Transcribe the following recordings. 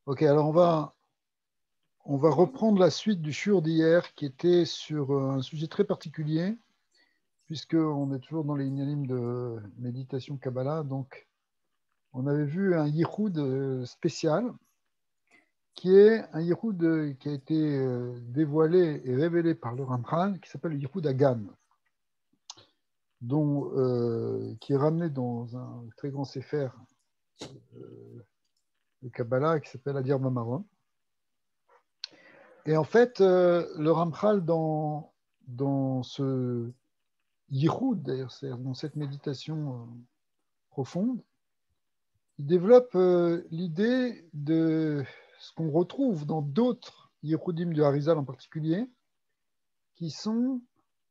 Ok, alors on va reprendre la suite du shiur d'hier qui était sur un sujet très particulier, puisqu'on est toujours dans les inyanim de méditation Kabbalah. Donc, on avait vu un yichud spécial, qui est un yichud qui a été dévoilé et révélé par le Ramchal, qui s'appelle le yichud Hagan, qui est ramené dans un très grand sefer de Kabbalah qui s'appelle Adir Mamaron. Et en fait, le Ramchal, dans ce yichud, d'ailleurs, c'est-à-dire dans cette méditation profonde, il développe l'idée de ce qu'on retrouve dans d'autres yichudim du Harizal en particulier, qui sont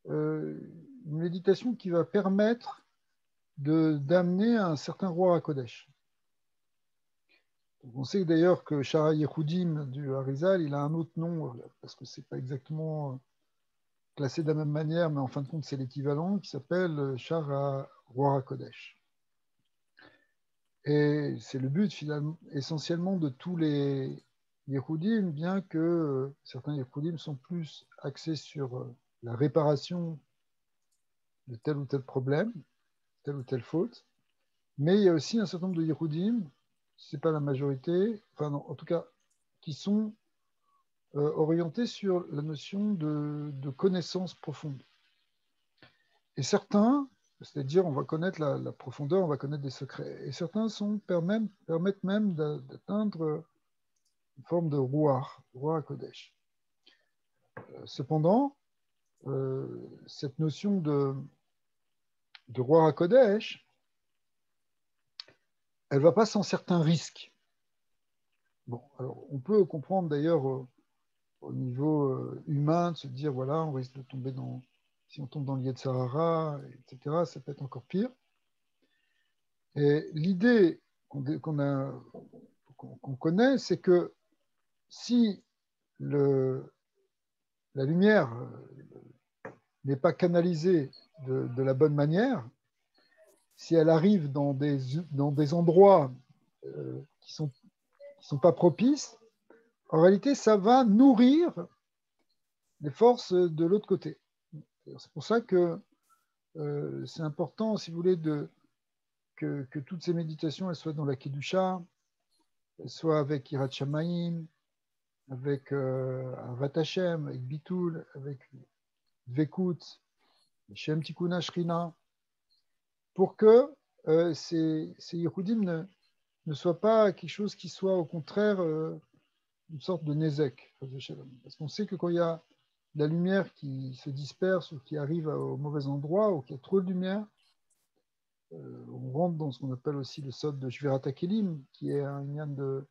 une méditation qui va permettre d'amener un certain roi à Kodesh. On sait d'ailleurs que Shara Yehudim du Harizal, il a un autre nom, parce que ce n'est pas exactement classé de la même manière, mais en fin de compte, c'est l'équivalent, qui s'appelle Shara Roi Kodesh. Et c'est le but finalement, essentiellement de tous les Yehudim, bien que certains Yehudim sont plus axés sur la réparation de tel ou tel problème, telle ou telle faute. Mais il y a aussi un certain nombre de Yehudim, ce n'est pas la majorité, enfin non, en tout cas, qui sont orientés sur la notion de connaissance profonde. Et certains, c'est-à-dire on va connaître la profondeur, on va connaître des secrets. Et certains permettent même d'atteindre une forme de roi Kodesh. Cependant, cette notion de roi Kodesh, elle ne va pas sans certains risques. Bon, alors on peut comprendre d'ailleurs au niveau humain de se dire voilà, on risque de tomber si on tombe dans le Yetzirah, etc., ça peut être encore pire. Et l'idée qu'on connaît, c'est que si la lumière n'est pas canalisée de la bonne manière, si elle arrive dans des endroits qui ne sont pas propices, en réalité, ça va nourrir les forces de l'autre côté. C'est pour ça que c'est important, si vous voulez, que toutes ces méditations elles soient dans la Kedusha, elles soient avec Hirat Shamayim, avec Avat Hashem, avec Bitul, avec Vekut, Shem Tikkuna Shrina, pour que ces Yehudim ne soient pas quelque chose qui soit au contraire une sorte de Nézek. Parce qu'on sait que quand il y a de la lumière qui se disperse ou qui arrive au mauvais endroit ou qu'il y a trop de lumière, on rentre dans ce qu'on appelle aussi le sod de Shvirat HaKelim, qui est un lien de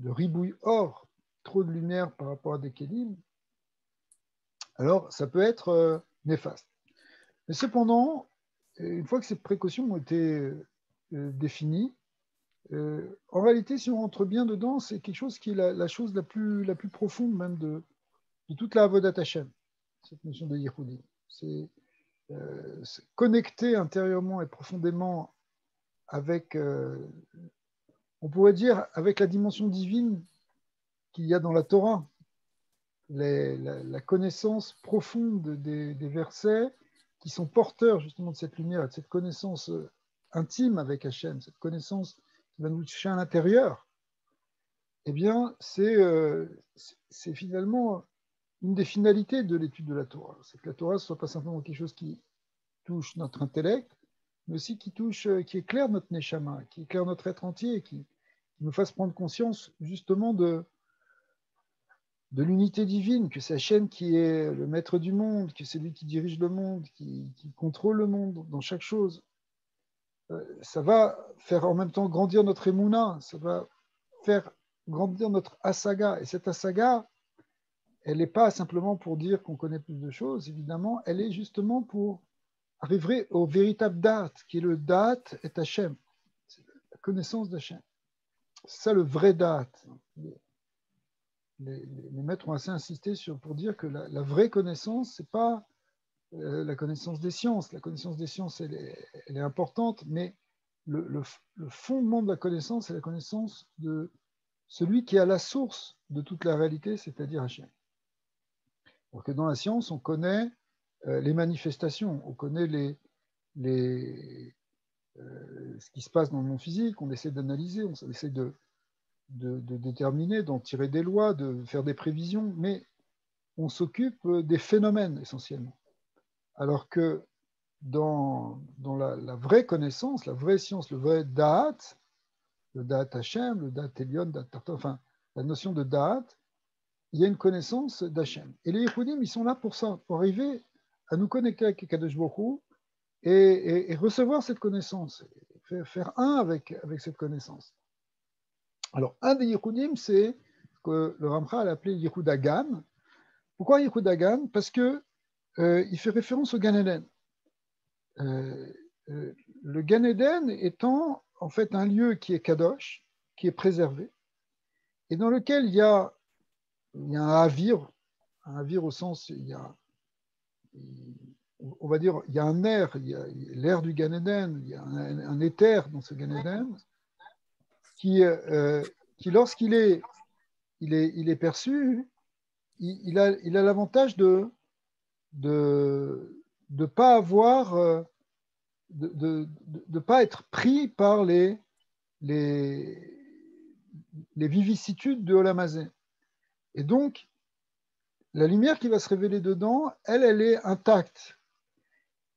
ribouille or, trop de lumière par rapport à des Kelim, alors ça peut être néfaste. Mais cependant, une fois que ces précautions ont été définies, en réalité, si on rentre bien dedans, c'est quelque chose qui est la chose la plus profonde même de toute la Avodat Hashem, cette notion de Yehudi. C'est connecter intérieurement et profondément avec, on pourrait dire, avec la dimension divine qu'il y a dans la Torah, la connaissance profonde des versets qui sont porteurs justement de cette lumière, de cette connaissance intime avec Hachem, cette connaissance qui va nous toucher à l'intérieur, eh bien, c'est finalement une des finalités de l'étude de la Torah. C'est que la Torah ne soit pas simplement quelque chose qui touche notre intellect, mais aussi qui éclaire notre neshama, qui éclaire notre être entier, qui nous fasse prendre conscience justement de l'unité divine, que c'est Hachem qui est le maître du monde, que c'est lui qui dirige le monde, qui contrôle le monde dans chaque chose. Ça va faire en même temps grandir notre émouna, ça va faire grandir notre asaga. Et cette asaga, elle n'est pas simplement pour dire qu'on connaît plus de choses, évidemment, elle est justement pour arriver au véritable date, qui est le date et Hachem, c'est la connaissance d'Hachem. C'est ça le vrai date. Les maîtres ont assez insisté pour dire que la vraie connaissance, ce n'est pas la connaissance des sciences. La connaissance des sciences, elle est importante, mais le fondement de la connaissance, c'est la connaissance de celui qui est à la source de toute la réalité, c'est-à-dire Hachem. Alors que dans la science, on connaît les manifestations, on connaît ce qui se passe dans le monde physique, on essaie d'analyser, on essaie de déterminer, d'en tirer des lois, de faire des prévisions, mais on s'occupe des phénomènes essentiellement. Alors que dans la vraie connaissance, la vraie science, le vrai Da'at, le Da'at Hashem, le Da'at Elyon, Da'at Tartar, enfin la notion de Da'at, il y a une connaissance d'Hachem. Et les Yehudim, ils sont là pour ça, pour arriver à nous connecter avec Kadosh Baruch Hu et recevoir cette connaissance, faire un avec cette connaissance. Alors, un des Yehudim, c'est ce que le Ramchal a appelé Yehud Hagan. Pourquoi Yehud Hagan? Parce que il fait référence au Gan Eden. Le Gan Eden étant en fait un lieu qui est kadosh, qui est préservé, et dans lequel il y a un avir au sens, on va dire, il y a un air, il y a l'air du Gan Eden, il y a un éther dans ce Gan Eden qui lorsqu'il est perçu, il a l'avantage de pas avoir, de pas être pris par les vicissitudes de Olam Hazé. Et donc, la lumière qui va se révéler dedans, elle est intacte.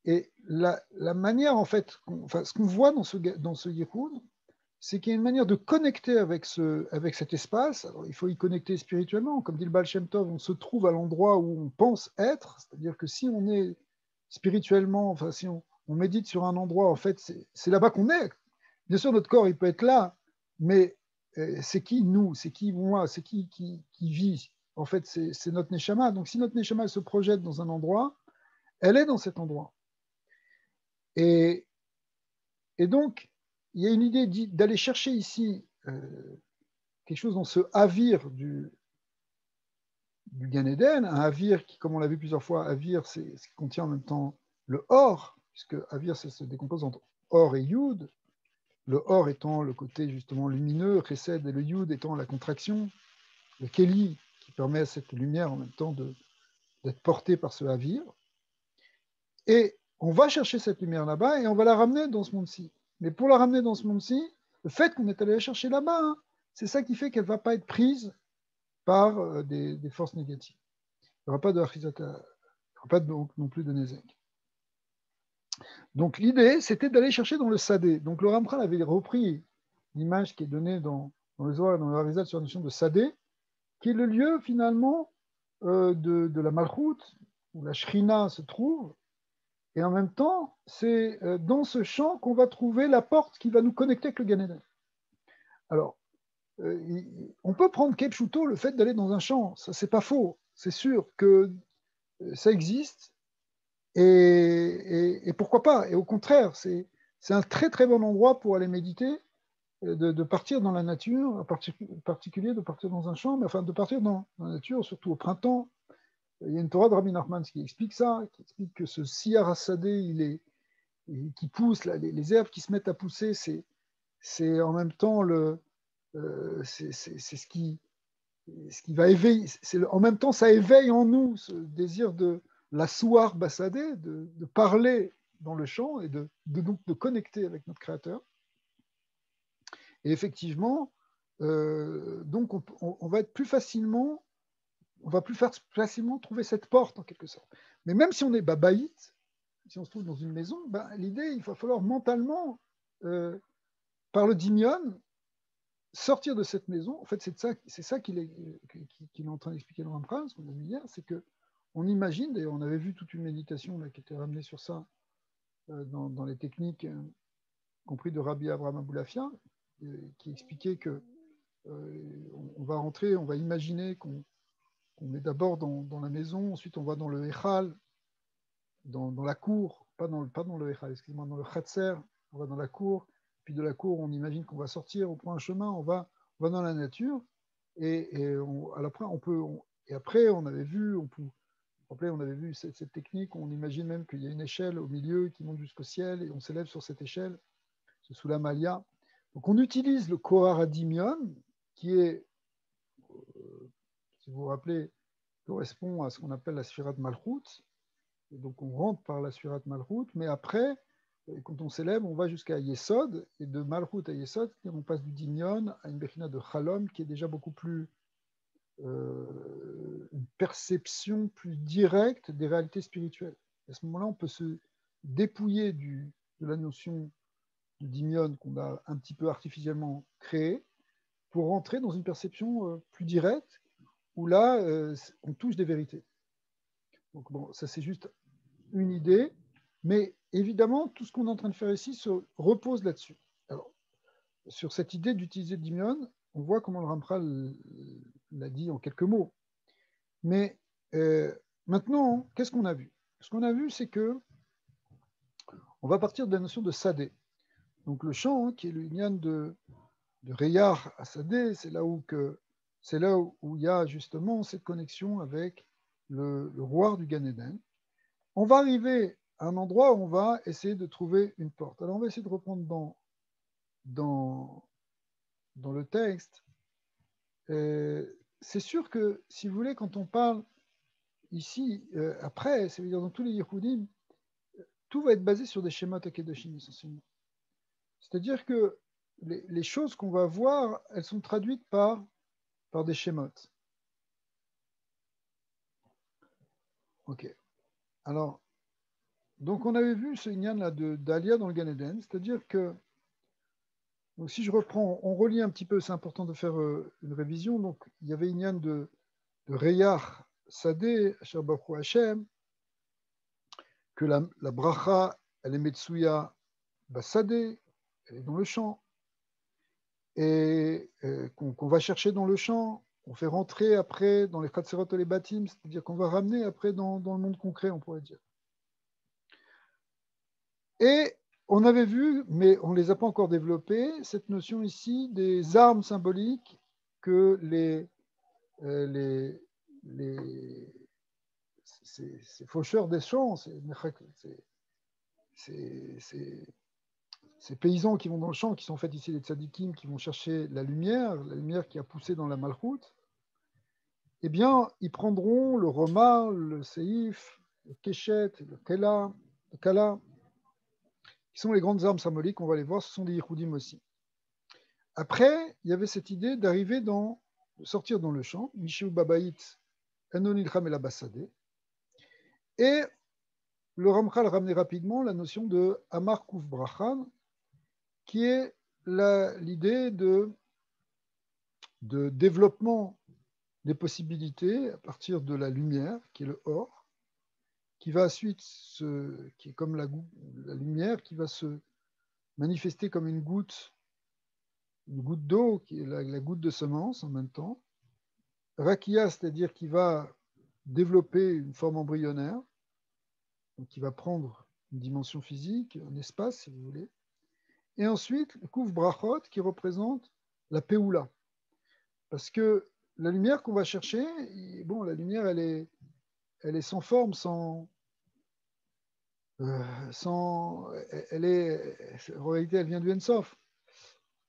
Et la manière, en fait, ce qu'on voit dans ce Yehoud, c'est qu'il y a une manière de connecter avec cet espace. Alors, il faut y connecter spirituellement. Comme dit le Baal Shem Tov, on se trouve à l'endroit où on pense être. C'est-à-dire que si on est spirituellement, enfin, si on médite sur un endroit, en fait, c'est là-bas qu'on est. Bien sûr, notre corps, il peut être là, mais c'est qui nous? C'est qui moi? C'est qui vit? En fait, c'est notre Neshama. Donc, si notre Neshama se projette dans un endroit, elle est dans cet endroit. Et donc, il y a une idée d'aller chercher ici quelque chose dans ce havir du Gan Eden, un havir qui, comme on l'a vu plusieurs fois, havir, c'est ce qui contient en même temps le or, puisque havir, ça se décompose entre or et yud, le or étant le côté justement lumineux, chesed, et le yud étant la contraction, le keli, qui permet à cette lumière en même temps d'être portée par ce havir. Et on va chercher cette lumière là-bas et on va la ramener dans ce monde-ci. Mais pour la ramener dans ce monde-ci, le fait qu'on est allé la chercher là-bas, hein, c'est ça qui fait qu'elle ne va pas être prise par des forces négatives. Il n'y aura pas de achizata, il n'y aura pas non plus de nezek. Donc l'idée, c'était d'aller chercher dans le sadé. Donc le Ramchal avait repris l'image qui est donnée dans le Zohar, dans le Harizal sur la notion de sadé, qui est le lieu finalement de la Malchut, où la Shrina se trouve. Et en même temps, c'est dans ce champ qu'on va trouver la porte qui va nous connecter avec le Gan Eden. Alors, on peut prendre Kepchuto, le fait d'aller dans un champ, ça c'est pas faux. C'est sûr que ça existe. Et pourquoi pas? Et au contraire, c'est un très très bon endroit pour aller méditer, de partir dans la nature, en particulier de partir dans un champ, mais enfin de partir dans la nature, surtout au printemps. Il y a une Torah de Rabbi Nachman qui explique ça, qui explique que ce Siyar Hasadé, qui pousse, là, les herbes qui se mettent à pousser, c'est en même temps c'est ce qui va éveiller, en même temps ça éveille en nous ce désir de la souar bassadé, de parler dans le chant et donc de connecter avec notre Créateur. Et effectivement, donc on va être plus facilement, on va plus facilement trouver cette porte en quelque sorte. Mais même si on est babaïte, si on se trouve dans une maison, l'idée, il va falloir mentalement, par le dimion, sortir de cette maison. En fait, c'est ça qu'il est en train d'expliquer dans Ramchal, ce qu'on a vu hier, c'est qu'on imagine, d'ailleurs on avait vu toute une méditation là, qui était ramenée sur ça dans les techniques, compris de Rabbi Abraham Aboulafia, qui expliquait que on va rentrer, on va imaginer qu'on est d'abord dans la maison, ensuite on va dans le Echal, dans la cour, pas dans le Echal, excusez-moi, dans le Khatser, on va dans la cour, puis de la cour, on imagine qu'on va sortir, on prend un chemin, on va dans la nature, et après, on avait vu, on avait vu cette technique, on imagine même qu'il y a une échelle au milieu qui monte jusqu'au ciel, et on s'élève sur cette échelle, c'est sous la Malia. Donc on utilise le Kohar Adimion qui est, si vous vous rappelez, correspond à ce qu'on appelle la Sfirat Malchut. Et donc on rentre par la Sfirat Malchut, mais après, quand on s'élève, on va jusqu'à Yesod, et de Malchut à Yesod, on passe du Dimion à une Bechina de Chalom, qui est déjà beaucoup plus une perception plus directe des réalités spirituelles. À ce moment-là, on peut se dépouiller de la notion de Dimion qu'on a un petit peu artificiellement créée pour rentrer dans une perception plus directe où là, on touche des vérités. Donc bon, ça c'est juste une idée, mais évidemment, tout ce qu'on est en train de faire ici se repose là-dessus. Alors, sur cette idée d'utiliser Dimion, on voit comment le Ramchal l'a dit en quelques mots. Mais maintenant, qu'est-ce qu'on a vu? Ce qu'on a vu, c'est que on va partir de la notion de Sadé. Donc le chant, qui est le Inyan de Reyar à Sadé, c'est là où il y a justement cette connexion avec le roi du Gan Eden. On va arriver à un endroit où on va essayer de trouver une porte. Alors on va essayer de reprendre dans le texte. C'est sûr que, si vous voulez, quand on parle ici, après, c'est-à-dire dans tous les Yehudim, tout va être basé sur des schémas Takedoshim essentiellement. C'est-à-dire que les choses qu'on va voir, elles sont traduites par des schémas. Ok. Alors, donc on avait vu ce Inyan là d'Alia dans le Gan Eden, c'est-à-dire que, donc si je reprends, on relie un petit peu, c'est important de faire une révision. Donc il y avait Inyan de Reyar Sadeh, Asher Baruch Hashem, que la bracha, elle est Metsuya Basadeh, elle est dans le champ, et qu'on va chercher dans le champ, on fait rentrer après dans les Khatserot et les Batim, c'est-à-dire qu'on va ramener après dans le monde concret, on pourrait dire. Et on avait vu, mais on ne les a pas encore développées, cette notion ici des armes symboliques que ces faucheurs des champs, ces paysans qui vont dans le champ, qui sont en fait ici les tzadikim, qui vont chercher la lumière qui a poussé dans la malchoute, eh bien, ils prendront le Roma, le Seif, le Keshet, le Kala, qui sont les grandes armes symboliques, on va les voir, ce sont des Yehudim aussi. Après, il y avait cette idée d'arriver de sortir dans le champ, Mishéou Babaït, Enonilcham et la Bassadeh, et le Ramchal ramenait rapidement la notion de Amar Kouf Brachan, qui est l'idée de développement des possibilités à partir de la lumière, qui est le Or, qui va ensuite qui est comme la lumière, qui va se manifester comme une goutte d'eau, qui est la goutte de semence en même temps. Rakia, c'est-à-dire qui va développer une forme embryonnaire, donc qui va prendre une dimension physique, un espace, si vous voulez. Et ensuite, le Kouf Brachot, qui représente la Péoula. Parce que la lumière qu'on va chercher, bon, la lumière, elle est sans forme, en réalité, elle vient du Ensof.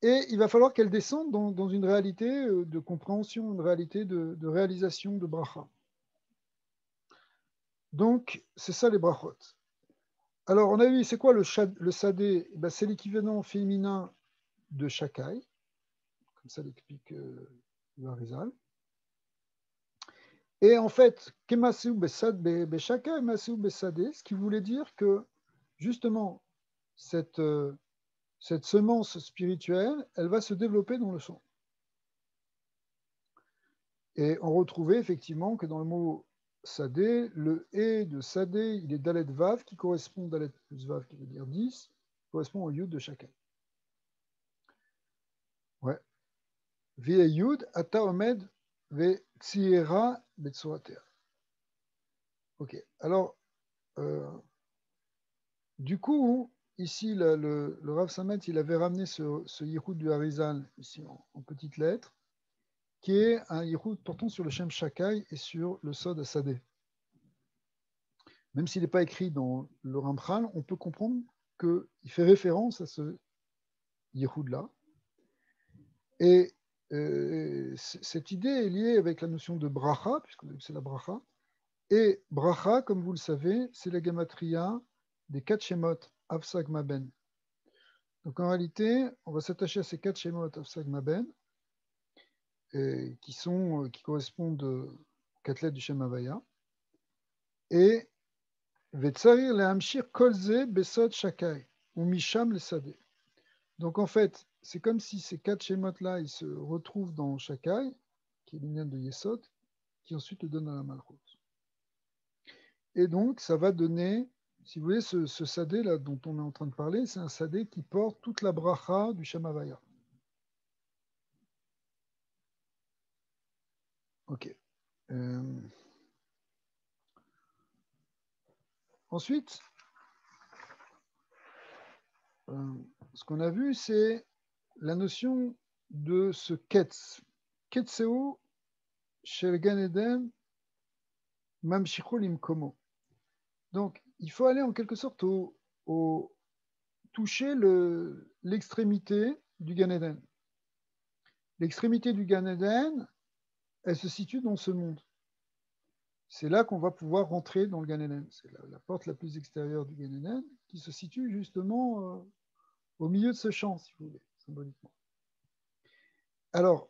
Et il va falloir qu'elle descende dans une réalité de compréhension, une réalité de réalisation de bracha. Donc, c'est ça les brachot. Alors, on a vu, c'est quoi le sadé? Ben, c'est l'équivalent féminin de shakai, comme ça l'explique le Harizal. Et en fait, Kemasu Beshaka, Kemasu Besadé, ce qui voulait dire que, justement, cette semence spirituelle, elle va se développer dans le son. Et on retrouvait effectivement que dans le mot Sadé, le E de Sadé, il est Dalet Vav, qui correspond, Dalet plus Vav, qui veut dire 10, correspond au Yud de chacun. Ouais. Ve Yud, Ata Omed, Ve Tsiera, Betsoater. Ok. Alors, du coup, ici, le Rav Samet, il avait ramené ce Yichud du Harizal, ici en petites lettres, qui est un Yichud portant sur le Shem Shakai et sur le Sod Asadeh. Même s'il n'est pas écrit dans le Ramchal, on peut comprendre qu'il fait référence à ce Yichud-là. Et cette idée est liée avec la notion de bracha, puisque c'est la bracha. Et bracha, comme vous le savez, c'est la gematria des 4 shemot Avsag Maben. Donc en réalité, on va s'attacher à ces 4 shemot Avsag Maben, qui correspondent aux 4 lettres du Shem Havaya. Et Vetsarir lehamshir kolze besod shakai, ou misham le sadeh. Donc en fait, c'est comme si ces 4 schémas-là, ils se retrouvent dans Shakai, qui est l'union de Yesod, qui ensuite le donne à la Malchut. Et donc, ça va donner, si vous voulez, ce sadé là dont on est en train de parler, c'est un sadé qui porte toute la bracha du Shem Havaya. Ok. Ensuite, ce qu'on a vu, c'est la notion de ce ketz. Ketzeo shel Gan Eden mamshicho limkomo. Donc, il faut aller en quelque sorte toucher l'extrémité du Gan Eden. L'extrémité du Gan Eden, elle se situe dans ce monde. C'est là qu'on va pouvoir rentrer dans le Gan Eden. C'est la porte la plus extérieure du Gan Eden qui se situe justement au milieu de ce champ, si vous voulez, symboliquement. Alors,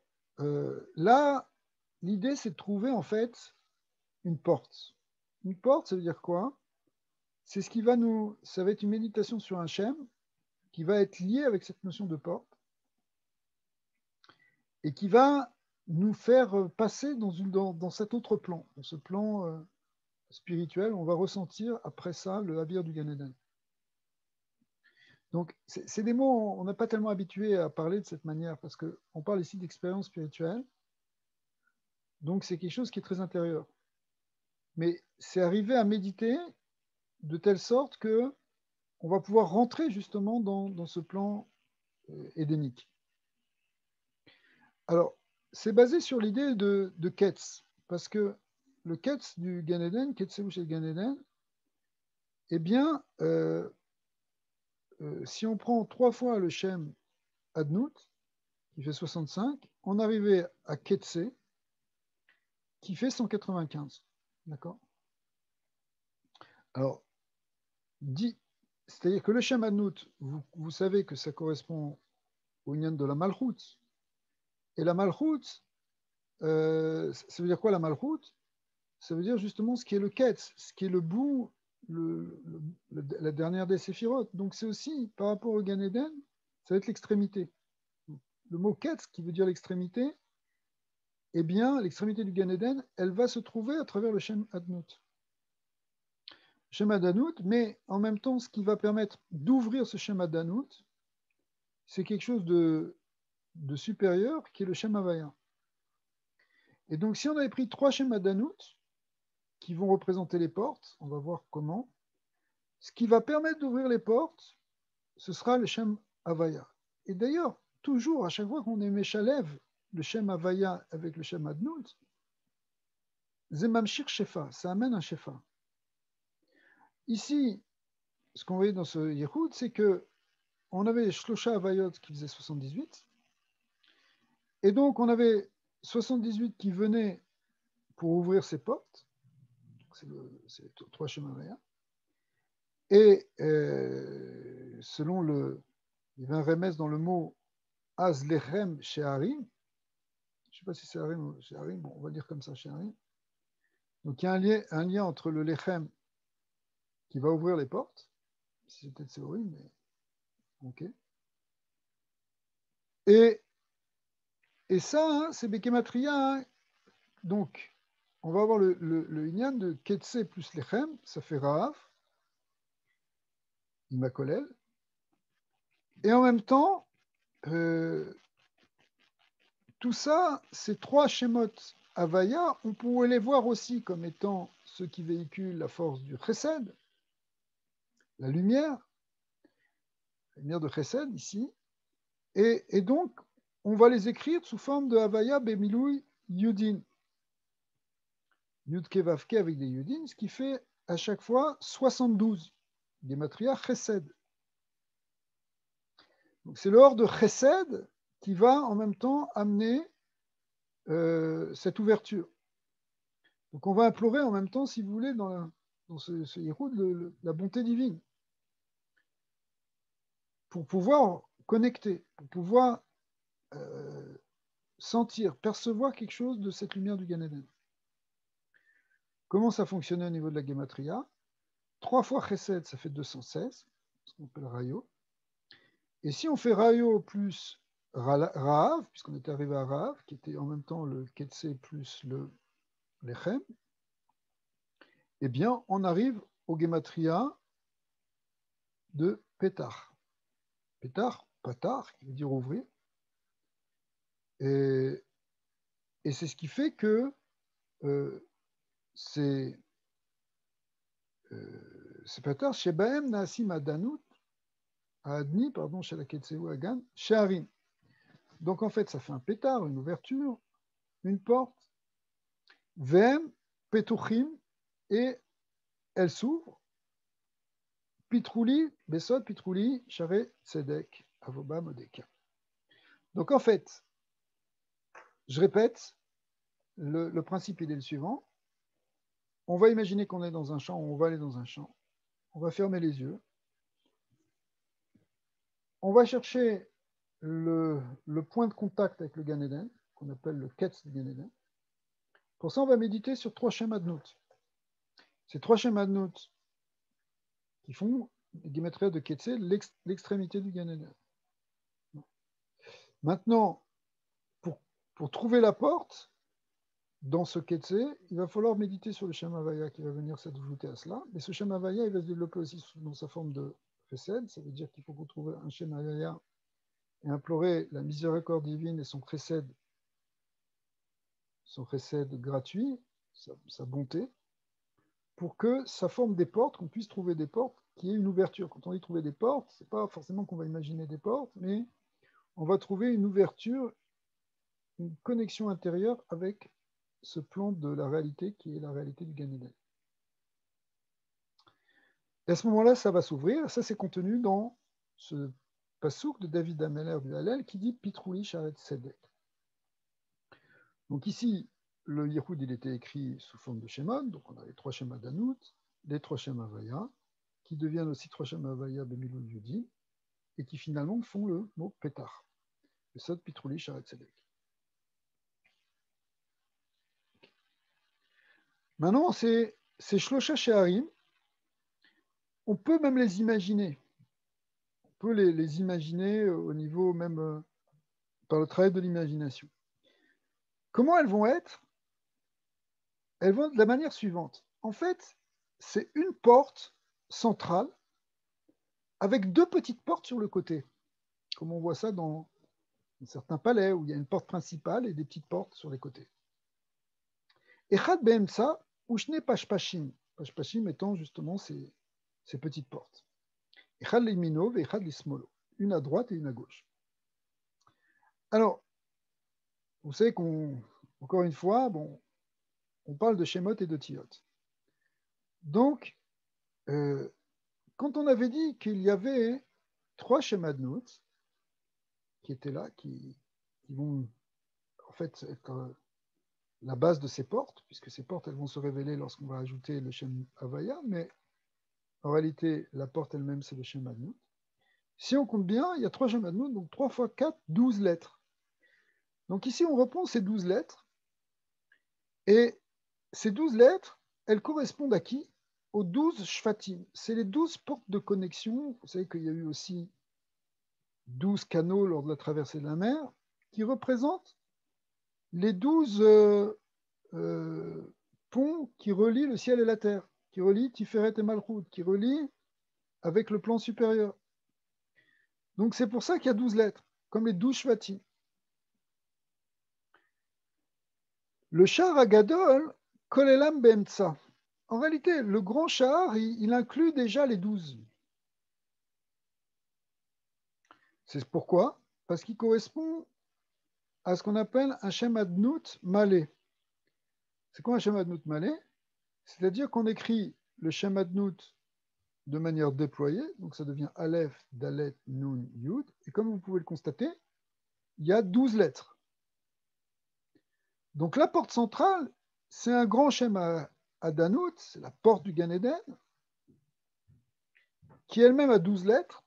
là, l'idée, c'est de trouver en fait une porte. Une porte, ça veut dire quoi? C'est ce qui va ça va être une méditation sur un shem qui va être lié avec cette notion de porte et qui va nous faire passer dans cet autre plan, dans ce plan spirituel. On va ressentir après ça le Havir du Gan Eden. Donc, c'est des mots, on n'a pas tellement habitué à parler de cette manière parce qu'on parle ici d'expérience spirituelle. Donc, c'est quelque chose qui est très intérieur. Mais c'est arriver à méditer de telle sorte que on va pouvoir rentrer justement dans ce plan édénique. Alors, c'est basé sur l'idée de Ketz, parce que le Ketz du Gan Eden, Ketzeu chez le Gan Eden, eh bien, si on prend 3 fois le Shem Adnout, qui fait 65, on arrivait à Ketzé, qui fait 195. D'accord? Alors, c'est-à-dire que le Shem Adnout, vous savez que ça correspond au Inyan de la Malchut. Et la Malchut, ça veut dire quoi la Malchut? Ça veut dire justement ce qui est le Ketz, ce qui est le bout, la dernière des séphirotes. Donc c'est aussi, par rapport au Gan Eden, ça va être l'extrémité. Le mot Ketz, qui veut dire l'extrémité, eh bien, l'extrémité du Gan Eden, elle va se trouver à travers le Shem Adnout. Shem Adnout, mais en même temps, ce qui va permettre d'ouvrir ce Shem Adnout, c'est quelque chose de supérieur, qui est le Shem Havaya. Et donc, si on avait pris 3 Shem Adnout, qui vont représenter les portes, on va voir comment. Ce qui va permettre d'ouvrir les portes, ce sera le Shem Havaya. Et d'ailleurs, toujours, à chaque fois qu'on est Meshalev, le Shem Havaya avec le Shem Adnout, Zemamshir Shefa, ça amène un Shefa. Ici, ce qu'on voyait dans ce Yehoud, c'est que on avait Shlosha Havayot qui faisait 78, et donc on avait 78 qui venaient pour ouvrir ces portes, c'est les 3 Shem Havaya, et selon il y avait un remède dans le mot Az Lechem Sheharim. Je ne sais pas si c'est Harim ou Sheharim, bon, on va dire comme ça, Sheharim. Donc il y a un lien entre le Lechem qui va ouvrir les portes, c'est peut-être Sheharim, mais ok. Et ça, hein, c'est Bekematria. Hein. Donc, on va avoir le Inyan de Ketse plus Lechem, ça fait Raaf, Imakolel. Et en même temps, tout ça, ces 3 Shemot Havaya, on pourrait les voir aussi comme étant ceux qui véhiculent la force du Chesed, la lumière de Chesed ici. Et donc, on va les écrire sous forme de Havaya Bemiloui Yudin. Yudke Vavke avec des Yudin, ce qui fait à chaque fois 72. Gematria Chesed. Donc c'est l'ordre de Chesed qui va en même temps amener cette ouverture. Donc on va implorer en même temps, si vous voulez, dans ce Yiroud, la bonté divine, pour pouvoir connecter, pour pouvoir sentir, percevoir quelque chose de cette lumière du Gan Eden. Comment ça fonctionnait au niveau de la Gematria? 3 fois Chesed, ça fait 216, ce qu'on appelle Rayo. Et si on fait Rayo plus Rahav, puisqu'on était arrivé à Rahav, qui était en même temps le Ketse plus le Lechem, eh bien, on arrive au Gematria de Pétar. Pétar, Patar, qui veut dire ouvrir. Et c'est ce qui fait que c'est Patar, Shebaem Naasim Adanut, Adni, pardon, chez la Ketseu Agan, chez Harim. Donc en fait, ça fait un pétard, une ouverture, une porte, Vem, Petuchim, et elle s'ouvre. Pitrouli, Besod, Pitrouli, Share, Tzedek, Avoba, Modeka. Donc en fait, je répète, le principe il est le suivant. On va imaginer qu'on est dans un champ, on va aller dans un champ. On va fermer les yeux. On va chercher le point de contact avec le Gan Eden, qu'on appelle le Ketz du Gan Eden. Pour ça, on va méditer sur 3 schémas de notes. Ces 3 schémas de notes qui font les Gematria de Ketze, l'extrémité du Gan Eden. Maintenant, pour trouver la porte, dans ce Ketze, il va falloir méditer sur le schéma Havaya qui va venir s'ajouter à cela. Mais ce schéma Havaya, il va se développer aussi dans sa forme de Chesed. Ça veut dire qu'il faut retrouver un schéma Havaya et implorer la miséricorde divine et son Chesed gratuit, sa bonté, pour que ça forme des portes, qu'on puisse trouver des portes, qu'il y ait une ouverture. Quand on dit trouver des portes, ce n'est pas forcément qu'on va imaginer des portes, mais on va trouver une ouverture, une connexion intérieure avec ce plan de la réalité qui est la réalité du Gan Eden. Et à ce moment-là, ça va s'ouvrir. Ça, c'est contenu dans ce passouk de David Ameller du Hallel qui dit Pitrouli Sharet Sedek. Donc ici, le Yiroud, il était écrit sous forme de schéma. Donc on a les 3 schémas d'Anout, les 3 schémas Havaya, qui deviennent aussi 3 schémas Havaya Bemilou Yudi, et qui finalement font le mot Pétar. Le Sod Pitrouli Sharet Sedek. Maintenant, ces Shlosha Sheharim, on peut même les imaginer. On peut les imaginer au niveau même par le travail de l'imagination. Comment elles vont être? Elles vont de la manière suivante. En fait, c'est une porte centrale avec 2 petites portes sur le côté, comme on voit ça dans certains palais où il y a une porte principale et des petites portes sur les côtés. Echad be'emtsa ushne pashpashim. Pashpashim étant justement ces petites portes. Echad l'imino ve'echad l'ismolo. Une à droite et une à gauche. Alors, vous savez qu'encore une fois, bon, on parle de Shemot et de Tiot. Donc, quand on avait dit qu'il y avait 3 schémas de notes qui étaient là, qui vont en fait être la base de ces portes, puisque ces portes, elles vont se révéler lorsqu'on va ajouter le schéma Havaya, mais en réalité, la porte elle-même, c'est le schéma de notes. Si on compte bien, il y a 3 schémas de notes, donc 3 fois 4, 12 lettres. Donc ici, on reprend ces 12 lettres, et ces 12 lettres, elles correspondent à qui? Aux 12 shvatim. C'est les 12 portes de connexion. Vous savez qu'il y a eu aussi 12 canaux lors de la traversée de la mer, qui représentent les 12 ponts qui relient le ciel et la terre, qui relient Tiferet et Malchut, qui relient avec le plan supérieur. Donc c'est pour ça qu'il y a 12 lettres, comme les 12 shvatim. Le char Agadol, Kolelam Be'emtsa. En réalité, le grand char, il inclut déjà les 12. C'est pourquoi? Parce qu'il correspond à ce qu'on appelle un Shem Adnout Malé. C'est quoi un Shem Adnout Malé? C'est-à-dire qu'on écrit le Shem Adnout de manière déployée, donc ça devient Aleph, Dalet, Nun, Yud, et comme vous pouvez le constater, il y a 12 lettres. Donc la porte centrale, c'est un grand Shem Adanout, c'est la porte du Gan Eden, qui elle-même a 12 lettres,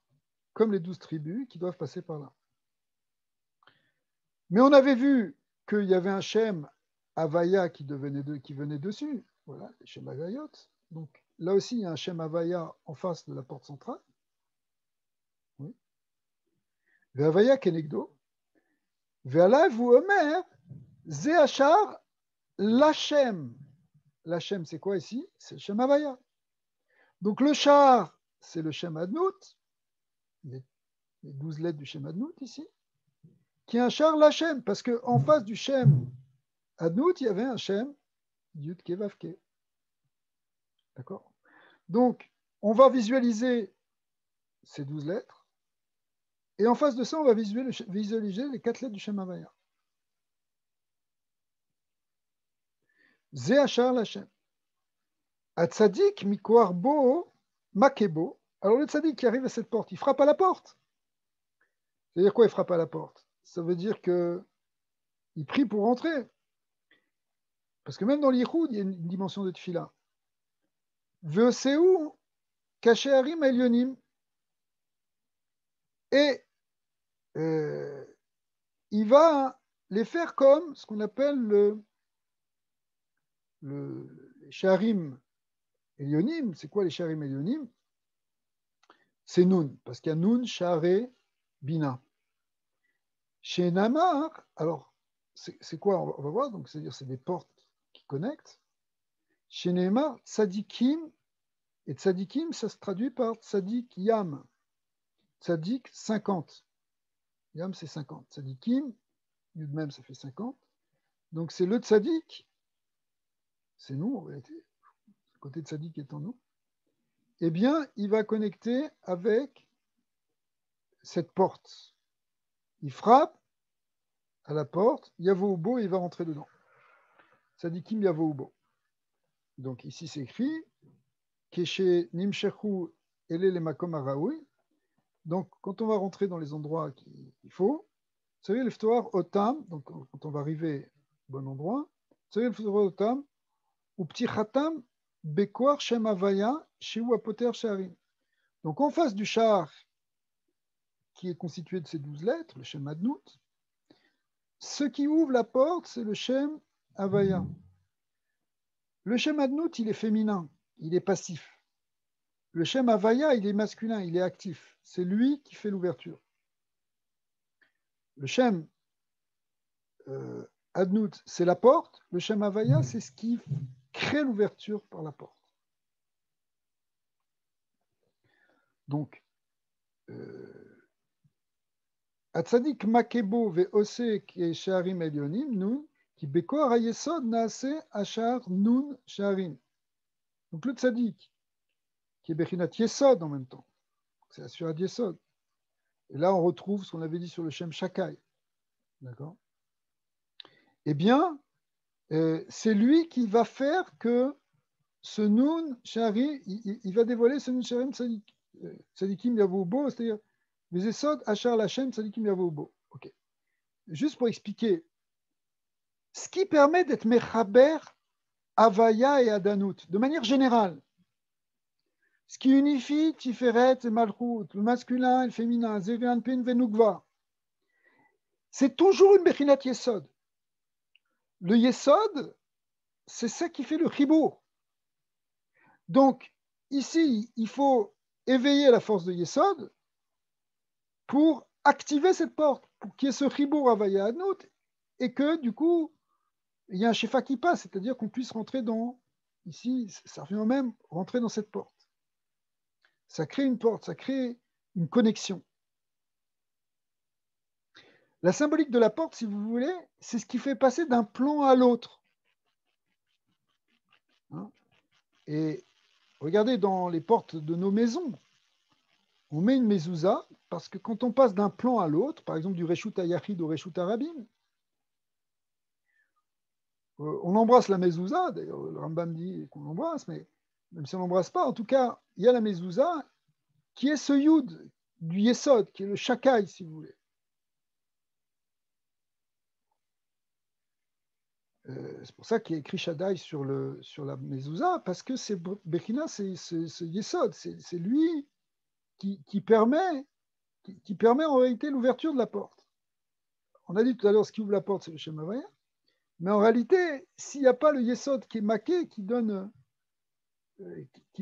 comme les 12 tribus qui doivent passer par là. Mais on avait vu qu'il y avait un Shem Havaya qui venait dessus. Voilà, les Shem Havayot. Donc là aussi, il y a un Shem Havaya en face de la porte centrale. Oui. Havaya Kenegdo. Ve'alav ou Omer, Ze Hachar Lachem. Lachem, c'est quoi ici? C'est le Shem Havaya. Donc le char, c'est le Shem Adnout, les 12 lettres du Shem Adnout ici, qui est un char Lachem, parce qu'en face du Shem Adnout, il y avait un Shem Yudke Vavke. D'accord? Donc, on va visualiser ces 12 lettres, et en face de ça, on va visualiser les 4 lettres du Shem Havaya. Ze Hachar Lachem. Atzadik Mikoar Bo Makebo. Alors le tzadik qui arrive à cette porte, il frappe à la porte. C'est-à-dire quoi, il frappe à la porte? Ça veut dire qu'il prie pour rentrer. Parce que même dans l'Yichoud, il y a une dimension de tefila. Veoseu Kaché Harim Elyonim. Et il va les faire comme ce qu'on appelle les Sharim Elyonim. C'est quoi les Sharim Elyonim? C'est Nun, parce qu'il y a Nun, Share, Bina. Chez Namar, alors, c'est quoi? On va voir, donc c'est-à-dire c'est des portes qui connectent. Chez Neymar, Tzadikim, et Tzadikim, ça se traduit par Tzadik Yam. Tzadik, 50. Yam, c'est 50. Tzadikim, Yud même, ça fait 50. Donc c'est le Tzadik, c'est nous en réalité, le côté Tzadik étant nous. Eh bien, il va connecter avec cette porte. Il frappe à la porte, Yavo Ubo, et il va rentrer dedans. Tzadikim Yavo Ubo. Donc ici c'est écrit Keshe Nimshechu Ele le Makom Araoui. Donc quand on va rentrer dans les endroits qu'il faut, vous savez le Ftoar Otam, donc quand on va arriver au bon endroit, vous savez le Ftoar Otam, ou Pti Khatam Bekoar Shem Havaya Shiu Apoter Sharim. Donc en face du char qui est constitué de ces 12 lettres, le Shem Adnout, ce qui ouvre la porte, c'est le Shem Havaya. Le Shem Adnout, il est féminin, il est passif. Le Shem Havaya, il est masculin, il est actif. C'est lui qui fait l'ouverture. Le Shem Adnout, c'est la porte. Le Shem Havaya, c'est ce qui crée l'ouverture par la porte. Donc, Atzadik Makebo ve'ose ki sharim elyonim nun ki bekor hayesod naase ashar nun sharim. Donc le tzadik qui est Bechinat Yesod en même temps. C'est Assurat Yesod. Et là, on retrouve ce qu'on avait dit sur le Shem Shakai. D'accord? Eh bien, c'est lui qui va faire que ce Nun Shari, il va dévoiler ce Nun Sharim Tzadikim Yavoubo, c'est-à-dire les Esod Achar Lachem Tzadikim Yavoubo. Ok. Juste pour expliquer, ce qui permet d'être Mechaber, Havaya et Adanout, de manière générale. Ce qui unifie Tiferet et Malchut, le masculin et le féminin, Zevian Pin Venugva, c'est toujours une Bechinat Yesod. Le Yesod, c'est ça qui fait le Chibour. Donc, ici, il faut éveiller la force de Yesod pour activer cette porte, pour qu'il y ait ce Chibour Havaya Adnout, et que, du coup, il y a un Shefa qui passe, c'est-à-dire qu'on puisse rentrer dans, ici, ça revient au même, rentrer dans cette porte. Ça crée une porte, ça crée une connexion. La symbolique de la porte, si vous voulez, c'est ce qui fait passer d'un plan à l'autre. Hein? Et regardez dans les portes de nos maisons, on met une mezouza parce que quand on passe d'un plan à l'autre, par exemple du Reshut Yachid au Reshut Rabin, on embrasse la mezouza, d'ailleurs le Rambam dit qu'on l'embrasse, mais même si on l'embrasse pas, en tout cas, il y a la mezouza qui est ce yud du Yesod, qui est le shakai, si vous voulez. C'est pour ça qu'il y a écrit Shaddai sur la mezouza, parce que c'est Bechina, c'est Yesod, c'est lui qui permet en réalité l'ouverture de la porte. On a dit tout à l'heure, ce qui ouvre la porte, c'est le Shem Havaya. Mais en réalité, s'il n'y a pas le Yesod qui est maqué, qui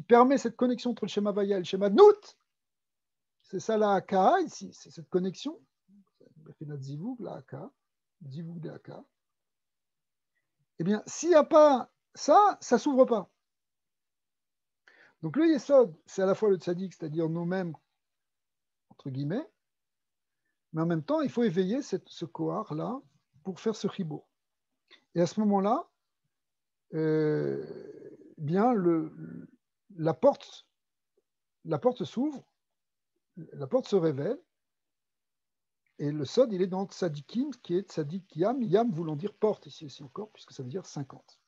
permet cette connexion entre le Shem Havaya et le Shem Adnout, c'est ça la Haka ici, c'est cette connexion. Bechina Zivug, la Haka, Zivug de Haka. Eh bien, s'il n'y a pas ça, ça ne s'ouvre pas. Donc le Yesod, c'est à la fois le Tzadik, c'est-à-dire nous-mêmes, entre guillemets, mais en même temps, il faut éveiller ce Kohar-là pour faire ce Chibo. Et à ce moment-là, bien la porte s'ouvre, la porte se révèle, et le Sod, il est dans Tzadikim, qui est Tzadik Yam, Yam voulant dire porte, ici encore, puisque ça veut dire 50.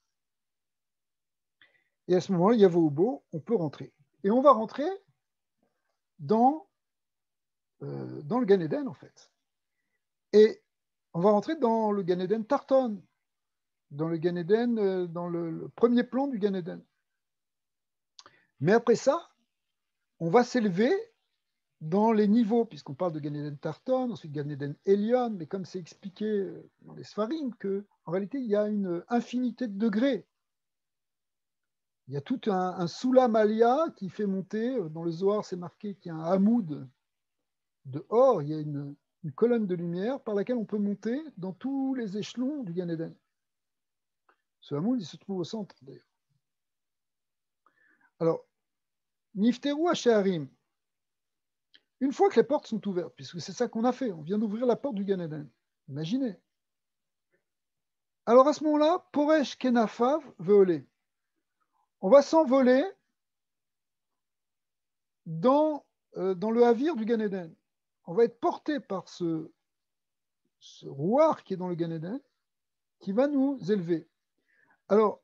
Et à ce moment-là, Yavo-Ubo, on peut rentrer. Et on va rentrer dans le Gan Eden, en fait. Et on va rentrer dans le Gan Eden Tarton, dans le Gan Eden, dans le premier plan du Gan Eden. Mais après ça, on va s'élever dans les niveaux, puisqu'on parle de Gan Eden Tarton, ensuite Gan Eden Elion, mais comme c'est expliqué dans les Sfarim, qu'en réalité, il y a une infinité de degrés. Il y a tout un Sulam Alia qui fait monter, dans le Zohar, c'est marqué qu'il y a un Hamoud de or, il y a une colonne de lumière par laquelle on peut monter dans tous les échelons du Gan Eden. Ce Hamoud, il se trouve au centre, d'ailleurs. Alors, Nifteru Hasharim, une fois que les portes sont ouvertes, puisque c'est ça qu'on a fait, on vient d'ouvrir la porte du Gan Eden, imaginez. Alors à ce moment-là, Poresh Kenafav Veolé. On va s'envoler dans le havir du Gan Eden. On va être porté par ce rouar qui est dans le Gan Eden, qui va nous élever. Alors,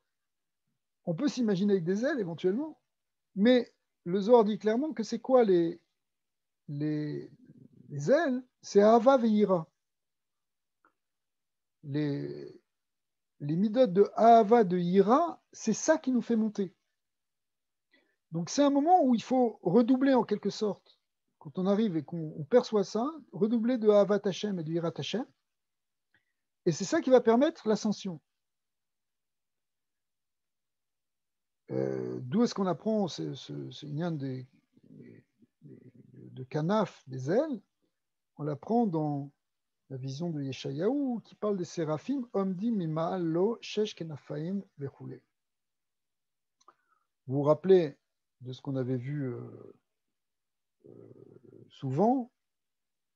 on peut s'imaginer avec des ailes éventuellement, mais le Zohar dit clairement que c'est quoi les ailes? C'est Ahava Veira. Les midotes de Ahava de Ira, c'est ça qui nous fait monter. Donc c'est un moment où il faut redoubler en quelque sorte, quand on arrive et qu'on perçoit ça, redoubler de Ahavat Hashem et de Hirat Hashem, et c'est ça qui va permettre l'ascension. D'où est-ce qu'on apprend ce lien de Kanaf, des ailes? On l'apprend dans la vision de Yeshayahu qui parle des séraphim, Omdi Mima'al Lo Shesh Kenafaim Vechoulé. Vous vous rappelez de ce qu'on avait vu souvent,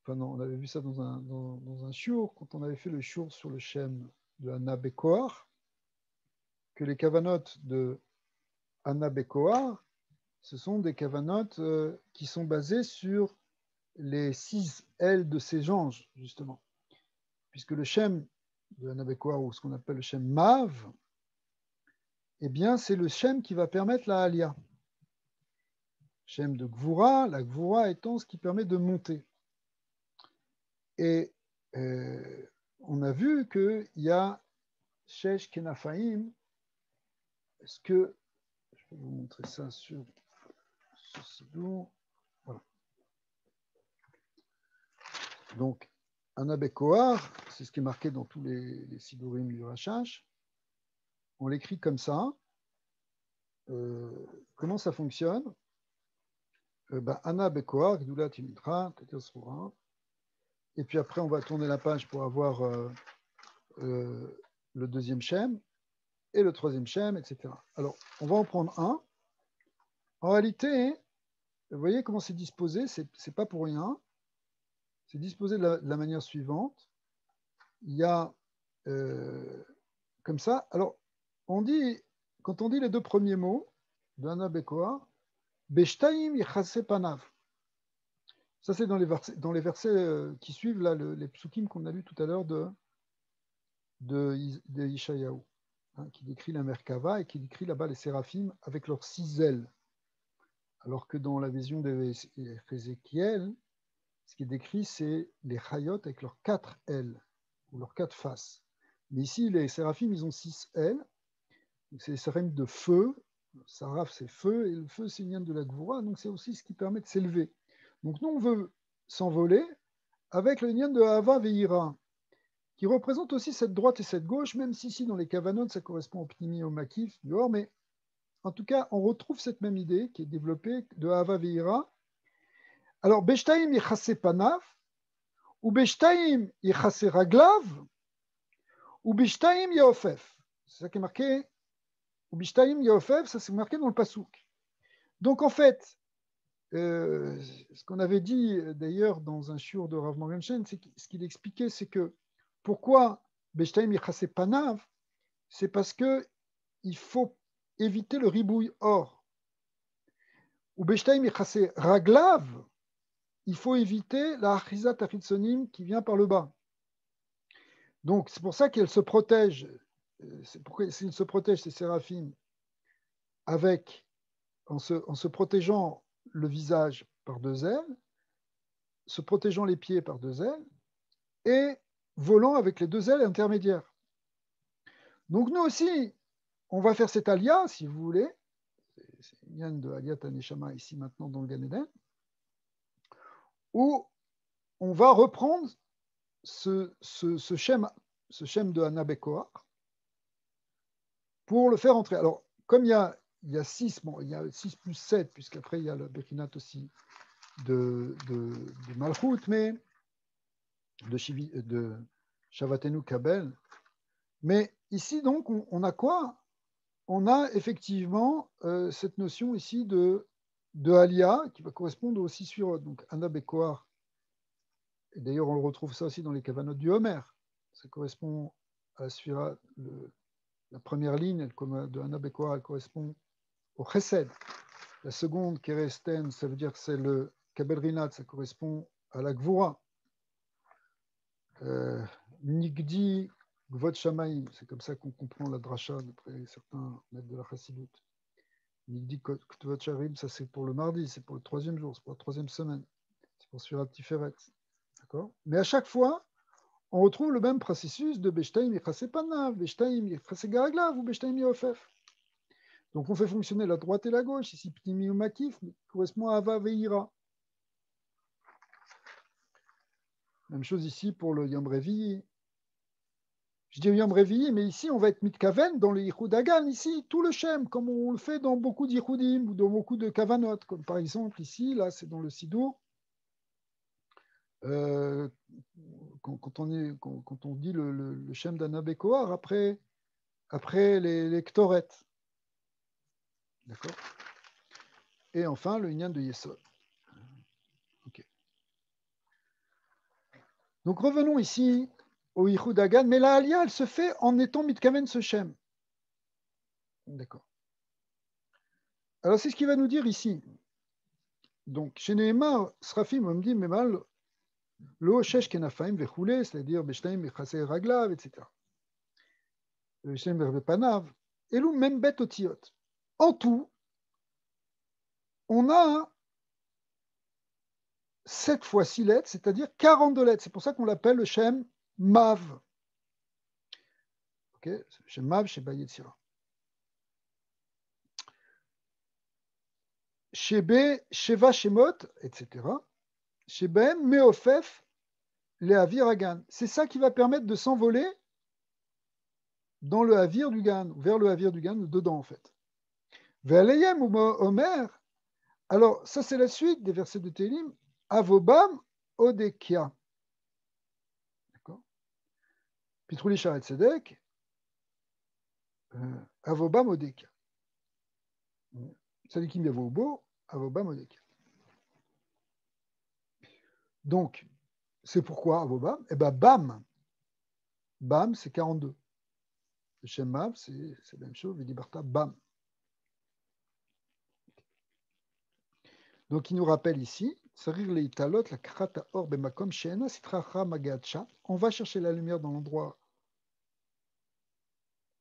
enfin non, on avait vu ça dans un shiur, quand on avait fait le shiur sur le Shem de Anna Bekoar, que les kavanotes de Anna Bekoar, ce sont des kavanotes qui sont basées sur les 6 ailes de ces anges, justement. Puisque le Shem de Anna Bekoar, ou ce qu'on appelle le Shem Mav, eh bien, c'est le Shem qui va permettre la Aliyah. Shem de Gvura, la Gvura étant ce qui permet de monter. Et on a vu qu'il y a Shesh Kenafaim. Est-ce que je vais vous montrer ça sur ce sidou? Voilà. Donc, Anna Bekoar, c'est ce qui est marqué dans tous les sidourim du Rachash. On l'écrit comme ça. Comment ça fonctionne? Anna Bekoar, Gdoulat Imitra, Tetesroura. Et puis après, on va tourner la page pour avoir le deuxième Shem et le troisième Shem, etc. Alors, on va en prendre un. En réalité, vous voyez comment c'est disposé, c'est pas pour rien. C'est disposé de la manière suivante. Il y a comme ça. Alors, quand on dit les deux premiers mots de Anna Bekoar, Beshtaim Yichase Panav. Ça, c'est dans les versets qui suivent, là, les psukim qu'on a lus tout à l'heure de Yeshayahu, hein, qui décrit la Merkava et qui décrit là-bas les séraphim avec leurs 6 ailes. Alors que dans la vision d'Ézéchiel, ce qui est décrit, c'est les chayot avec leurs 4 ailes, ou leurs 4 faces. Mais ici, les séraphim, ils ont 6 ailes. C'est les séraphim de feu. Saraf, c'est feu, et le feu, c'est une de la Gvura, donc c'est aussi ce qui permet de s'élever. Donc nous, on veut s'envoler avec le lien de Hava Veira, qui représente aussi cette droite et cette gauche, même si ici, dans les Kavanot, ça correspond au Pnimi et au Makif, dehors, mais en tout cas, on retrouve cette même idée qui est développée de Hava Veira. Alors, Beshtaim Yechase Panav, ou Beshtaim Yechase Raglav, ou Beshtaim Yaofef. C'est ça qui est marqué. Ou Beshtaim Yaofef, ça c'est marqué dans le Pasouk. Donc, en fait, ce qu'on avait dit d'ailleurs dans un shiur de Rav Morgenstern, c'est ce qu'il expliquait, c'est que pourquoi Beshtaim Yechase Panav, c'est parce qu'il faut éviter le ribouille or. Ou Beshtaim Yechase Raglav, il faut éviter la Achizat Achitsonim qui vient par le bas. Donc c'est pour ça qu'elle se protège, c'est pourquoi il se protège ces séraphim avec, en se protégeant le visage par 2 ailes, se protégeant les pieds par 2 ailes, et volant avec les 2 ailes intermédiaires. Donc nous aussi, on va faire cet alia, si vous voulez, c'est une yann de Aliyat Aneshama ici maintenant dans le Gan Eden, où on va reprendre ce schéma de Hana Bekoach pour le faire entrer. Alors, comme il y a 6, bon, il y a 6 plus 7, puisqu'après il y a le Bechinat aussi de Malchut, mais de Shavatenu Kabel. Mais ici, donc, on a quoi? On a effectivement cette notion ici de Aliyah, qui va correspondre aussi sur donc Hana Bekoach. Et d'ailleurs, on le retrouve ça aussi dans les Kavanot du Homer. Ça correspond à la Sphira, la première ligne de Hana Bekoach, elle correspond au Chesed. La seconde, Keresten, ça veut dire que c'est le Kabel Rinat, ça correspond à la Gvura. Nigdi, Gvod Shamaim, c'est comme ça qu'on comprend la dracha d'après certains maîtres de la Chassidut. Nigdi Gvod Shamaim, ça c'est pour le mardi, c'est pour le 3e jour, c'est pour la 3e semaine. C'est pour Sfirat Tiferet. D'accord? Mais à chaque fois, on retrouve le même processus de Beshtaim Yechase Panav, Beshtaim Yechase Garaglav ou Beshtaim Yofef. Donc on fait fonctionner la droite et la gauche, ici Pnimi ou Makif, correspond à Ava Veira. Même chose ici pour le Yom Revi. Je dis Yom Revi, mais ici on va être mitkaven dans le Yichud Hagan, ici tout le Shem, comme on le fait dans beaucoup d'Yichudim ou dans beaucoup de Kavanot, comme par exemple ici, là c'est dans le Sidour. Quand on dit le Shem d'Hana Bekoach après les Ktoret. D'accord? Et enfin, le Inyan de Yesod. Okay. Donc revenons ici au Yichud Hagan, mais la Aliyah, elle se fait en étant mitkaven ce Shem. D'accord. Alors c'est ce qu'il va nous dire ici. Donc, chez Nehemar, Srafim, on me dit, mais mal, lo shesh kenafaim vechoulé, c'est-à-dire beshtaim vechasei raglav, etc. Beshtaim vechpanav, elou même bet otiot. En tout, on a 7 fois 6 lettres, c'est-à-dire 42 lettres. C'est pour ça qu'on l'appelle le Shem Mav. Ok, Shem Mav chez Bayetzira. Shebe, Sheva Shemot, etc. Shebem, Meofef, les Havir Hagan. C'est ça qui va permettre de s'envoler dans le Havir du Gan, vers le Havir du Gan, dedans en fait. Ve'aleyem ou Omer. Alors, ça c'est la suite des versets de Télim. Avobam Odekia. D'accord. Pitrouli Sharet Sedek. Avobam Odekia. Sadikim Yavobo, Avobam Odekia. Donc, c'est pourquoi Avobam? Eh bien, Bam. Bam, c'est 42. Le Shem Mav, c'est la même chose. Vidibarta, Bam. Donc, il nous rappelle ici, on va chercher la lumière dans l'endroit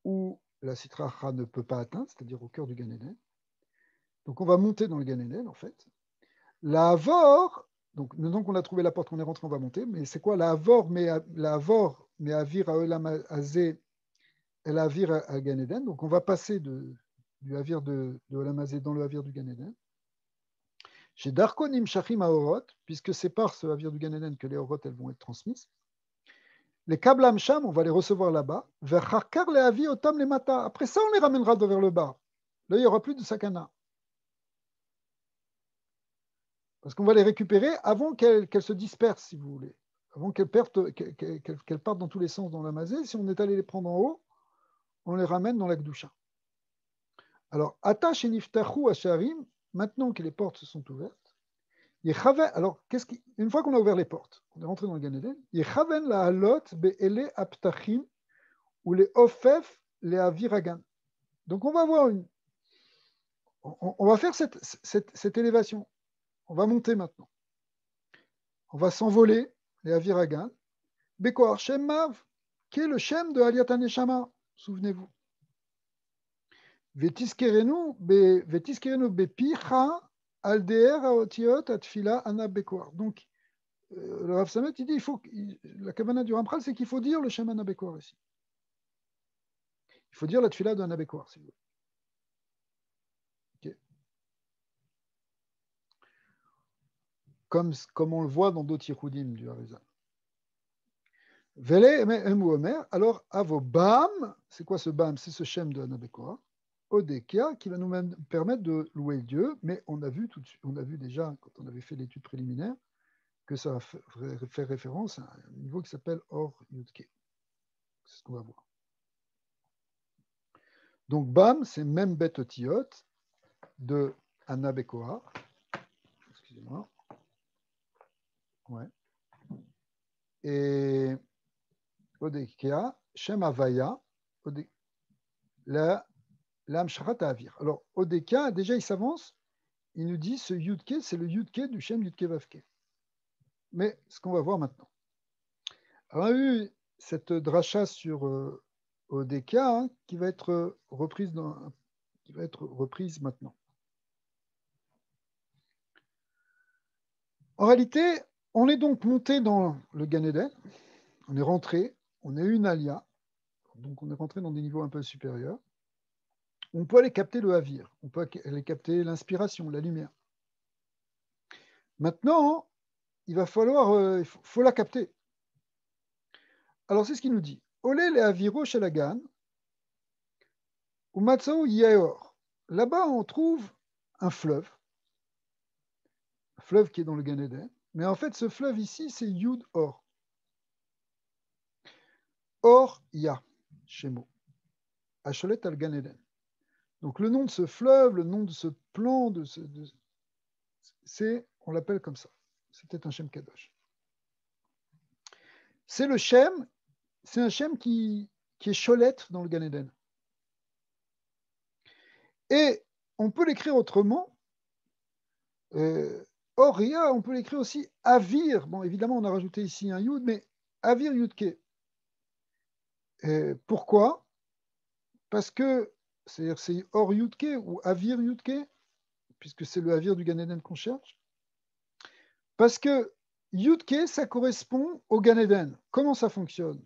où la Sitracha ne peut pas atteindre, c'est-à-dire au cœur du Gan Eden. Donc, on va monter dans le Gan Eden, en fait. La Avor Donc, maintenant qu'on a trouvé la porte, qu'on est rentré, on va monter. Mais c'est quoi la Havor, mais Avir à Olam Hazé, El Avir à Gan Eden. Donc, on va passer du Avir de Olam Hazé dans le Avir du Gan Eden. Chez Darkonim Shachim Aorot, puisque c'est par ce Avir du Gan Eden que les Aorot, elles vont être transmises. Les Kablam Sham, on va les recevoir là-bas. Vers Harkar les Avi Otam les Mata. Après ça, on les ramènera vers le bas. Là, il n'y aura plus de sakana. Parce qu'on va les récupérer avant qu'elles se dispersent, si vous voulez. Avant qu'elles partent dans tous les sens dans la mazé. Si on est allé les prendre en haut, on les ramène dans la Gdusha. Alors, Atash et Niftachu Asharim, maintenant que les portes se sont ouvertes, alors, une fois qu'on a ouvert les portes, on est rentré dans le Gan Eden, Yechaven la halot be'ele aptachim ou les ofef les aviragan. Donc, on va avoir on va faire cette élévation. On va monter maintenant. On va s'envoler, les aviragan. Bekor Shem Mav, qui est le Shem de Aliyat HaNeshama, souvenez-vous. Vetiskerenu bepicha aldeer haotiot atfila ana bekor. Donc, le Rav Samet, il dit, la kavana du Ramchal, c'est qu'il faut dire le Shem Ana Bekor ici. Il faut dire la tfila de Ana Bekor, si vous voulez. Okay. Comme on le voit dans d'autres Yehudim du Harizal. Vele Emu Omer, alors Avo Bam, c'est quoi ce Bam? C'est ce Shem de Ana Bekor. Odekia, qui va nous permettre de louer Dieu, mais on a vu déjà, quand on avait fait l'étude préliminaire, que ça va faire référence à un niveau qui s'appelle Or Yudke. C'est ce qu'on va voir. Donc, Bam, c'est même Bet Otiot de Ana Bekoar. Excusez-moi. Ouais. Et Odekia, Shem Avaya, L'Amshrat Avir. Alors, Odekia, déjà, il s'avance. Il nous dit ce Yudke, c'est le Yudke du Shem Yudke Vavke. Mais ce qu'on va voir maintenant. Alors, on a eu cette dracha sur Odekia qui va être reprise maintenant. En réalité, on est donc monté dans le Gan Eden, on est rentré, on a eu une alia, donc on est rentré dans des niveaux un peu supérieurs. On peut aller capter le Havir, on peut aller capter l'inspiration, la lumière. Maintenant, il va falloir, faut la capter. Alors c'est ce qu'il nous dit. Olé le Haviro Shalagan, ou Matsao Yaor. Là-bas, on trouve un fleuve qui est dans le Gan Eden. Mais en fait, ce fleuve ici, c'est Yud Or. Or Ya, Shemo. Acholet al Gan Eden. Donc le nom de ce fleuve, le nom de ce plan, on l'appelle comme ça. C'est peut-être un Shem Kadosh. C'est le Shem, c'est un Shem qui est cholette dans le Gan Eden. Et on peut l'écrire autrement. Oria, on peut l'écrire aussi Avir. Bon, évidemment, on a rajouté ici un Yud, mais Avir Yudke. Pourquoi? Parce que c'est Or Yudke ou Avir Yudke, puisque c'est le Avir du Gan Eden qu'on cherche. Parce que Yudke, ça correspond au Gan Eden. Comment ça fonctionne?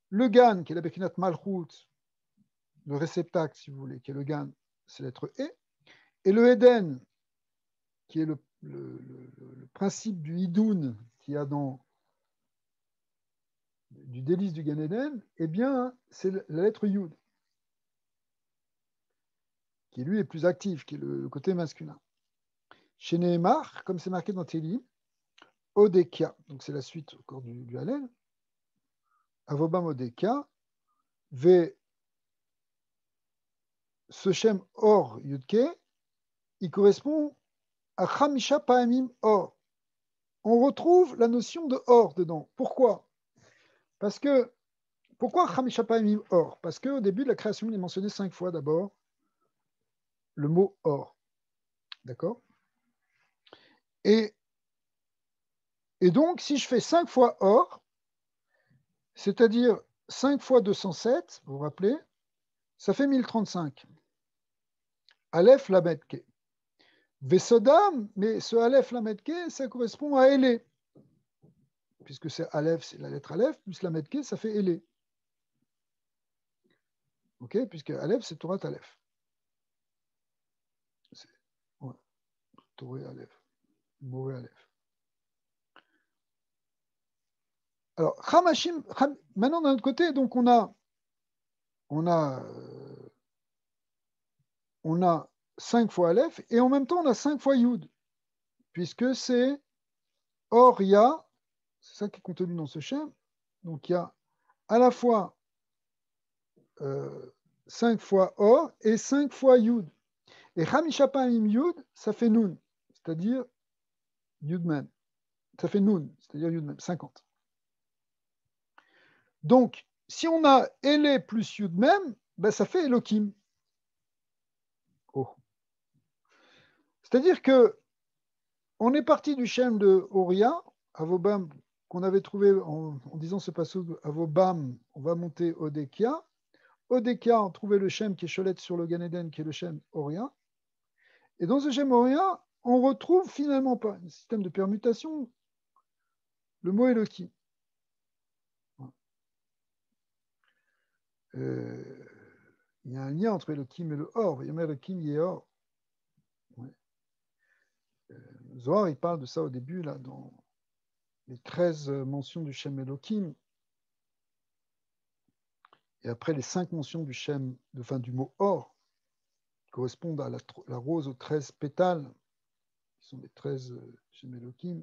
Le Gan, qui est la Bekinat Malchut, le réceptacle, si vous voulez, qui est le Gan, c'est la lettre E. Et le Eden, qui est le principe du Hidoun qu'il y a dans du délice du Gan Eden, eh bien, c'est la lettre Yud, qui lui est plus actif, qui est le côté masculin. Chez Nehemar, comme c'est marqué dans Télim, Odekia, donc c'est la suite encore du Hallel, Avobam Odekia, Ve ce Shem Or Yudke, il correspond à Chamisha Paamim Or. On retrouve la notion de Or dedans. Pourquoi? Pourquoi Chamisha Paamim Or? Parce qu'au début de la création, il est mentionné 5 fois d'abord le mot Or. D'accord? Et donc, si je fais 5 fois Or, c'est-à-dire 5 fois 207, vous vous rappelez, ça fait 1035. Aleph Lamed Ke. Vesodam, mais ce Aleph Lamed-Ke, ça correspond à Elé. Puisque c'est Aleph, c'est la lettre Aleph, plus Lamed-Ke, ça fait Elé. Ok, puisque Aleph, c'est Torah Aleph. Ouais. Torah Aleph. Moré Aleph. Alors, Hamashim, maintenant d'un autre côté, donc on a 5 fois Aleph et en même temps on a 5 fois Yud, puisque c'est Or, Ya, c'est ça qui est contenu dans ce schéma. Donc il y a à la fois 5 fois Or et 5 fois Yud. Et Hamisha Pa'amim Yud, ça fait Nun, c'est-à-dire Yud même. Ça fait Nun, c'est-à-dire Yud même, 50. Donc, si on a Elé plus Yud même, ben, ça fait Elohim. Oh. C'est-à-dire que on est parti du Shem de Oria, Avobam, qu'on avait trouvé en disant ce passage Avobam, on va monter Odekia. Odekia, on trouvait le Shem qui est Cholet sur le Gan Eden, qui est le Shem Oria. Et dans ce Shem Oria, on retrouve finalement pas un système de permutation, le mot Elohim. Il y a un lien entre Elohim et le Or. Il y a Elohim, il est Or. Ouais. Zohar, il parle de ça au début, là, dans les 13 mentions du Shem Elohim. Et après, les 5 mentions du Shem, du mot Or, qui correspondent à la rose aux 13 pétales, qui sont les 13 Shem Elohim.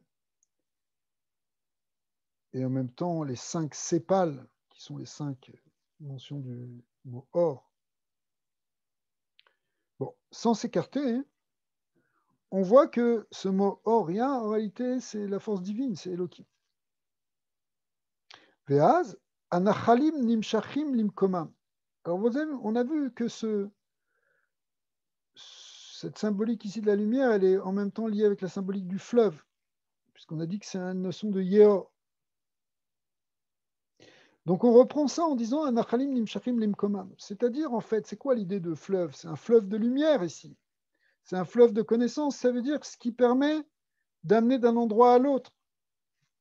Et en même temps, les 5 sépales, qui sont les 5 mentions du mot Or. Bon, sans s'écarter, hein, on voit que ce mot Or, rien, en réalité, c'est la force divine, c'est Elohim. Veaz, anachalim nimshachim limkomam. Alors, vous avez, on a vu que cette symbolique ici de la lumière, elle est en même temps liée avec la symbolique du fleuve, puisqu'on a dit que c'est une notion de Yeor. Donc, on reprend ça en disant anachalim nimshachim limkomam. C'est-à-dire, en fait, c'est quoi l'idée de fleuve? C'est un fleuve de lumière ici. C'est un fleuve de connaissance. Ça veut dire ce qui permet d'amener d'un endroit à l'autre,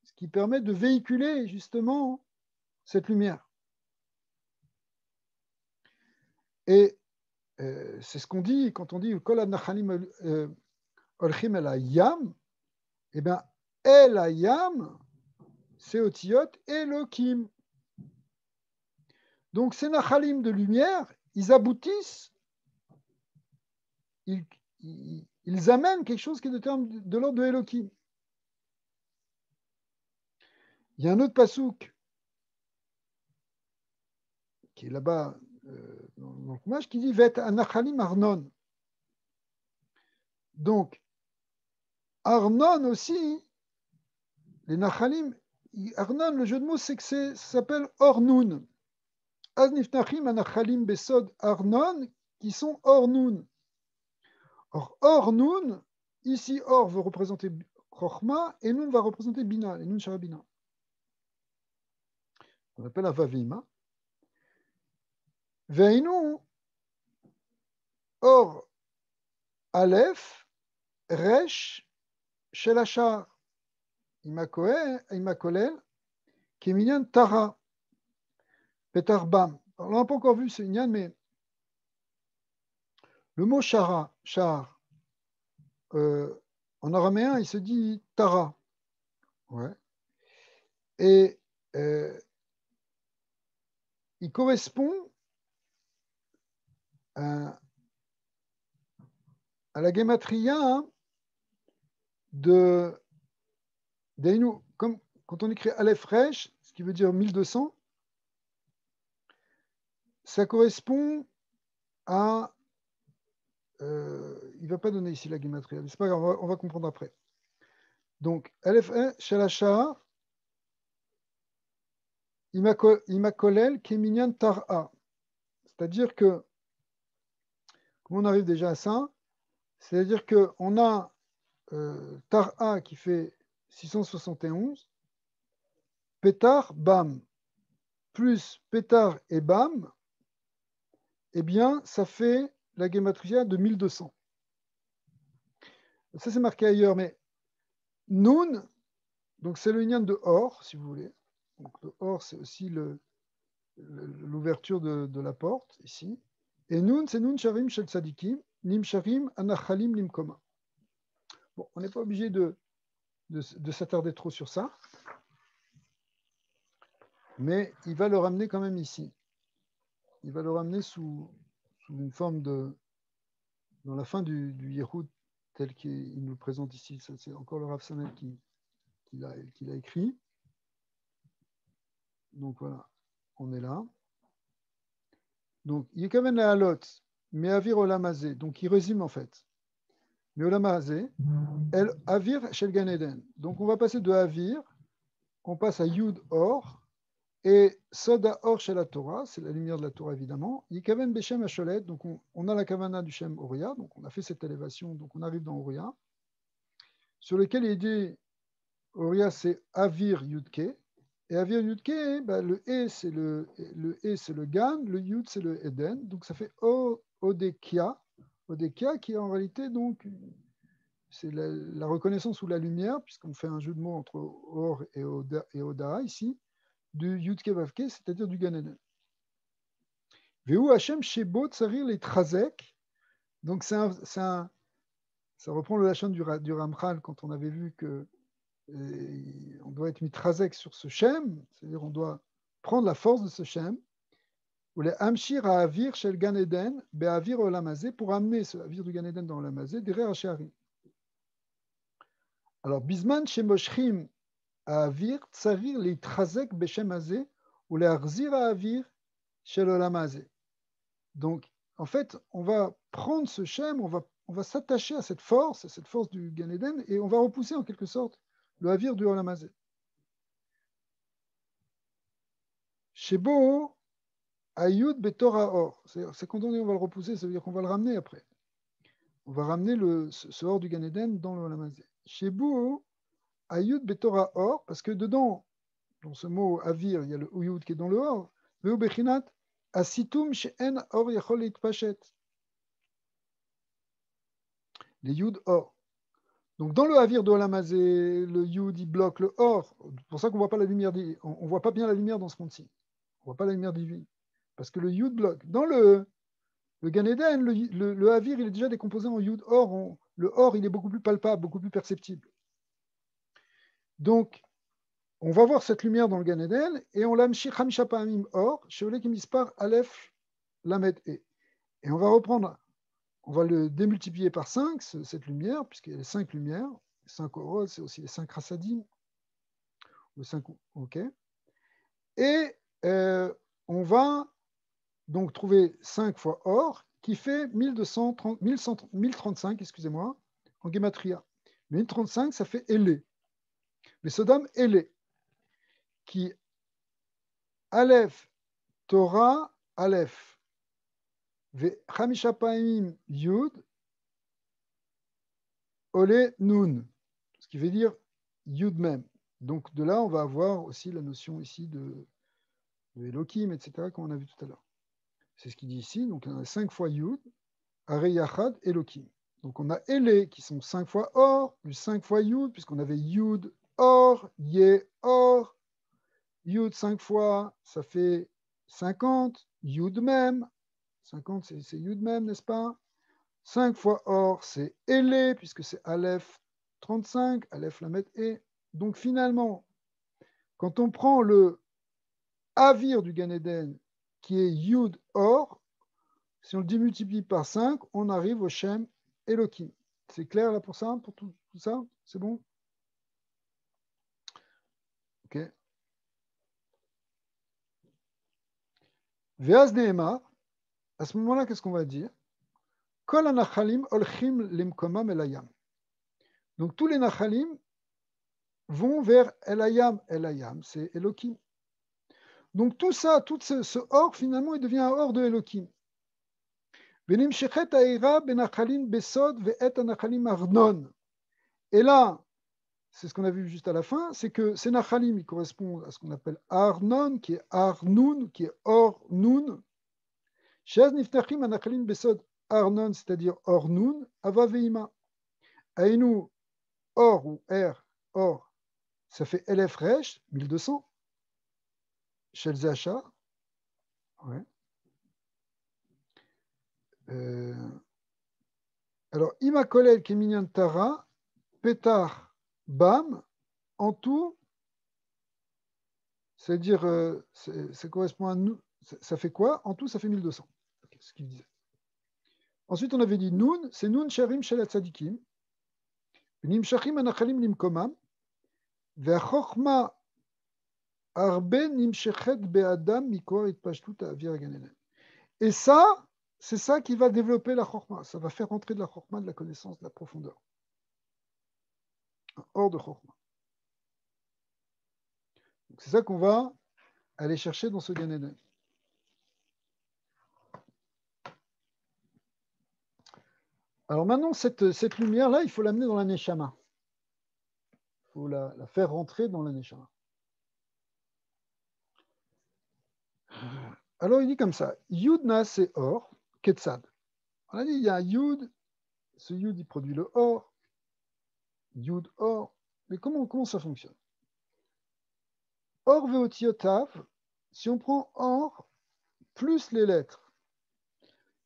ce qui permet de véhiculer justement cette lumière. Et c'est ce qu'on dit quand on dit Kol anachalim olchim el hayam. Eh bien, el hayam, c'est Otiyot Elohim. Donc, ces nachalim de lumière, ils aboutissent, ils amènent quelque chose qui est de l'ordre de Elohim. Il y a un autre pasouk qui est là-bas dans le Chumash qui dit Vet anachalim Arnon. Donc, Arnon aussi, les nachalim, Arnon, le jeu de mots, c'est que ça s'appelle Ornoun. Az nifnachim anachalim besod Arnon, qui sont Ornoun. Or, Ornoun, ici, Or veut représenter Chochma et Nun va représenter Bina, et Nun Sharabina. On appelle Avavim. Veinu, Or, Aleph, Resh, Shelachar, Imakolel, Keminyan Tara, Petarbam. Alors, on n'a pas encore vu ce Inyan, mais le mot Shara, Char, en araméen, il se dit Tara. Ouais. Et il correspond à la gematria de Dainu, comme quand on écrit Aleph Resh, ce qui veut dire 1200, ça correspond à. Il ne va pas donner ici la gematria, mais c'est pas grave, on va comprendre après. Donc, Aleph Resh, Shalachar, Imakolel, Keminyan Tar'a. C'est-à-dire que, comment on arrive déjà à ça? C'est-à-dire qu'on a Tar'a qui fait 671, Pétar, Bam, plus Pétar et Bam, eh bien, ça fait la gematria de 1200. Ça, c'est marqué ailleurs, mais Nun, donc c'est le Inyan de Or, si vous voulez. Donc le Or, c'est aussi l'ouverture de la porte, ici. Et Nun, c'est Nun Sharim Shel Tzadikim, Nim Sharim Anachalim Lim Koma. Bon, on n'est pas obligé de s'attarder trop sur ça, mais il va le ramener quand même ici. Il va le ramener sous une forme de... dans la fin du Yehud, tel qu'il nous le présente ici. C'est encore le Rav Samel qui l'a écrit. Donc voilà, on est là. Donc, Yekaven la halot, me'avir olamazé. Donc, il résume en fait. Mais olamazé, el avir shel Gan Eden. Donc, on va passer de avir, on passe à Yud Or, et Soda Or shel la Torah, c'est la lumière de la Torah évidemment. Yekaven Beshem Hasholet, donc on a la Kavana du Shem Oria, donc on a fait cette élévation, donc on arrive dans Oria, sur lequel il dit Oria c'est avir Yudke. Et Avir Yudke, le E c'est le E c'est le Gan, le Yud c'est le Eden, donc ça fait Odekia, Odekia qui est en réalité donc c'est la reconnaissance ou la lumière, puisqu'on fait un jeu de mots entre Or et Oda ici, du Yudke Vavke, c'est-à-dire du Gan Eden. Veu Hashem Shebo Tsarir les Trazek, donc ça reprend le lachon du Ramchal quand on avait vu que on doit être mitrazek sur ce shem, c'est-à-dire on doit prendre la force de ce shem, ou les amshir à avir chez le Gan Eden, be'avir olamazé, pour amener ce avir du Gan Eden dans olamazé, derrière Hachéarim. Alors, bisman chez moshrim à avir, tsarir les trazek beshem azé, ou les arzir à avir chez l'olamazé. Donc, en fait, on va prendre ce shem, on va s'attacher à cette force du Gan Eden, et on va repousser en quelque sorte le avir du olamazé. Shebo Ayud Betora Or. C'est quand on dit on va le repousser, ça veut dire qu'on va le ramener après. On va ramener ce Or du Gan Eden dans le Olamazé. Shebo Ayud Betora Or, parce que dedans, dans ce mot Avir, il y a le Uyud qui est dans le Or. Veu Bechinat Asitum She'en Or Yachol Itpashet. Les Yud Or. Donc dans le Avir de Olamazé, le Yud il bloque le Or. C'est pour ça qu'on ne voit pas la lumière, on voit pas bien la lumière dans ce monde-ci. On ne voit pas la lumière divine. Parce que le Yud bloque. Dans le Gan Eden, le Havir, il est déjà décomposé en Yud Or. Le Or, il est beaucoup plus palpable, beaucoup plus perceptible. Donc, on va voir cette lumière dans le Gan Eden et on l'amshi Chamisha Pa'amim Or, Sheolek Mispar Aleph Lamed E. Et on va reprendre, on va le démultiplier par 5, cette lumière, puisqu'il y a les 5 lumières. 5 Orot, c'est aussi les 5 Rasadim. Le 5, ok. Et on va donc trouver 5 fois Or, qui fait 1035, excusez-moi, en Gematria. 1035, ça fait Elé. Mais Sodom, Elé, qui Aleph, Torah, Aleph, Ve Chamisha Paimim, Yud, Olé, Nun, ce qui veut dire Yud même. Donc de là, on va avoir aussi la notion ici de Elohim, etc., comme on a vu tout à l'heure. C'est ce qu'il dit ici, donc on a 5 fois Yud, Areyachad, Elohim. Donc on a Elé qui sont 5 fois Or, plus 5 fois Yud, puisqu'on avait Yud, Or, Yé, Or. Yud 5 fois, ça fait 50. Yud même, 50 c'est Yud même, n'est-ce pas? 5 fois Or, c'est Elé, puisque c'est Aleph 35, Aleph Lamet E. Donc finalement, quand on prend le Avir du Gan Eden, qui est Yud Or, si on le démultiplie par 5, on arrive au Shem Elohim. C'est clair là pour ça, pour tout ça? C'est bon? Ok. Veaz Nehemar, à ce moment-là, qu'est-ce qu'on va dire? Kol anachalim olchim limkomam elayam. Donc tous les nachalim vont vers elayam. Elayam, c'est Elohim. Donc tout ça, tout ce or, finalement, il devient un or de Elohim. Venim shechet ha'ira benachalim besod ve'et anachalim arnon. Et là, c'est ce qu'on a vu juste à la fin, c'est que ces nachalim, ils correspondent à ce qu'on appelle Arnon, qui est Arnoun, qui est Or-Noun. Shez niftachim anachalim besod Arnon, c'est-à-dire Or-Noun, Ava ve'ima. Aïnou, or ou R, or, ça fait LF Resh, 1200. Shel Zachar. Ouais. Alors, Ima Kolel Keminyan Tara, Petar, Bam, en tout, c'est-à-dire, ça correspond à nous, ça fait quoi? En tout, ça fait 1200. Okay, ce qu'il disait. Ensuite, on avait dit Nun, c'est Nun Sharim Shel Tzadikim, Nimshachim Anachalim Limkomam, Ve'achokma Arbe Nimshechet Be'adam Mikor Itpashtut Avir Ganenen. Et ça, c'est ça qui va développer la chokma. Ça va faire rentrer de la chokma, de la connaissance, de la profondeur. Hors de chokma. C'est ça qu'on va aller chercher dans ce Gan Eden. Alors maintenant, cette lumière-là, il faut l'amener dans la Neshama. Il faut la faire rentrer dans la Neshama. Alors il dit comme ça, Yud Naase Or, Ketzad. On a dit, il y a un Yud, ce Yud, il produit le Or, Yud Or. Mais comment ça fonctionne? Or Veotiotav, si on prend Or plus les lettres,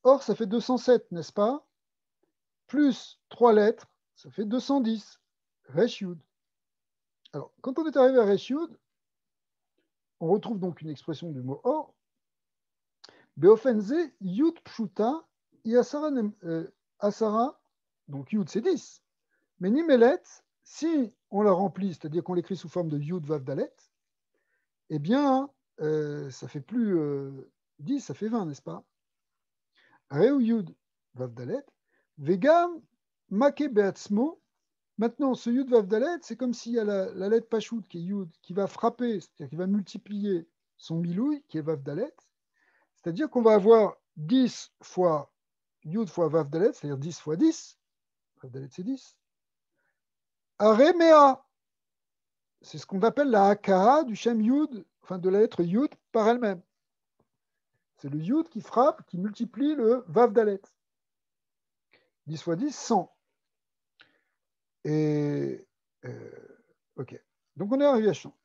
Or ça fait 207, n'est-ce pas? Plus 3 lettres, ça fait 210. Resh Yud. Alors, quand on est arrivé à Resh Yud, on retrouve donc une expression du mot Or. Beofenze, Yud Pshuta, Asara, donc Yud c'est 10. Mais Nimelet, si on la remplit, c'est-à-dire qu'on l'écrit sous forme de Yud Vav Dalet, eh bien, ça fait plus 10, ça fait 20, n'est-ce pas? Reu Yud Vav Dalet, Vegam Make Beatzmo. Maintenant, ce Yud Vav Dalet, c'est comme s'il y a la lettre Pashut qui est Yud, qui va frapper, c'est-à-dire qui va multiplier son Milouï, qui est Vav Dalet. C'est-à-dire qu'on va avoir 10 fois Yud fois Vav Dalet, c'est-à-dire 10 fois 10. Vav Dalet, c'est 10. Aremea, c'est ce qu'on appelle la Hakaha du Shem Yud, enfin de la lettre Yud par elle-même. C'est le Yud qui frappe, qui multiplie le Vav Dalet. 10 fois 10, 100. Et, ok. Donc on est arrivé à 100.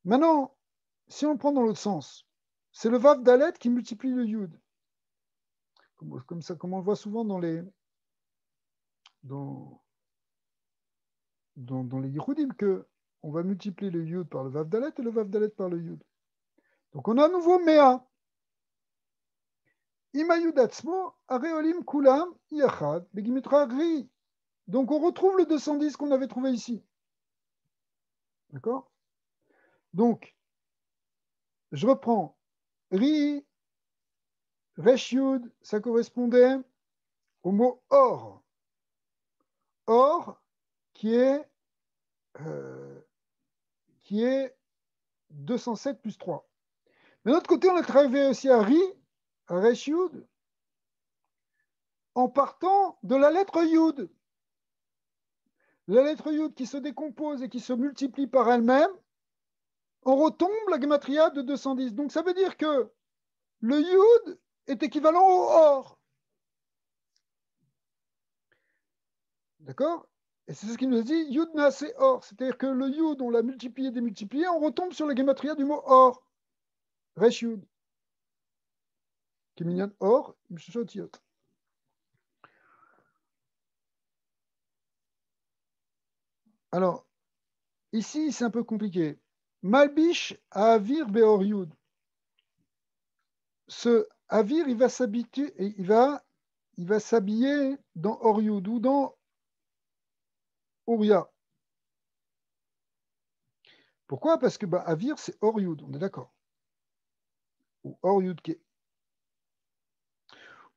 Maintenant, si on le prend dans l'autre sens, c'est le Vav Dalet qui multiplie le Yud. Comme ça, comme on le voit souvent dans les Yichudim, que on va multiplier le Yud par le Vav Dalet et le Vav Dalet par le Yud. Donc on a à nouveau Mea. Ima Yud Atzmo, Areolim Kulam, Yachad, Begimitra Gri. Donc on retrouve le 210 qu'on avait trouvé ici. D'accord? Donc, je reprends. Ri, Resh Yud, ça correspondait au mot Or. Or, qui est 207 plus 3. Mais de l'autre côté, on a travaillé aussi à Ri, à Resh Yud, en partant de la lettre Yud. La lettre Yud qui se décompose et qui se multiplie par elle-même, on retombe la gematria de 210. Donc ça veut dire que le Yud est équivalent au Or. D'accord? Et c'est ce qu'il nous a dit, Yud Naase Or. C'est-à-dire que le Yud, on l'a multiplié, démultiplié, on retombe sur la gematria du mot Or. Resh Yud. Kiminyan Or, Mshotiot. Alors, ici, c'est un peu compliqué. Malbish à Avir Beor Yud. Ce Avir, il va s'habituer, il va s'habiller dans Or Yud ou dans Uria. Pourquoi? Parce que Avir, c'est Or Yud, on est d'accord. Ou Or Yud Ke.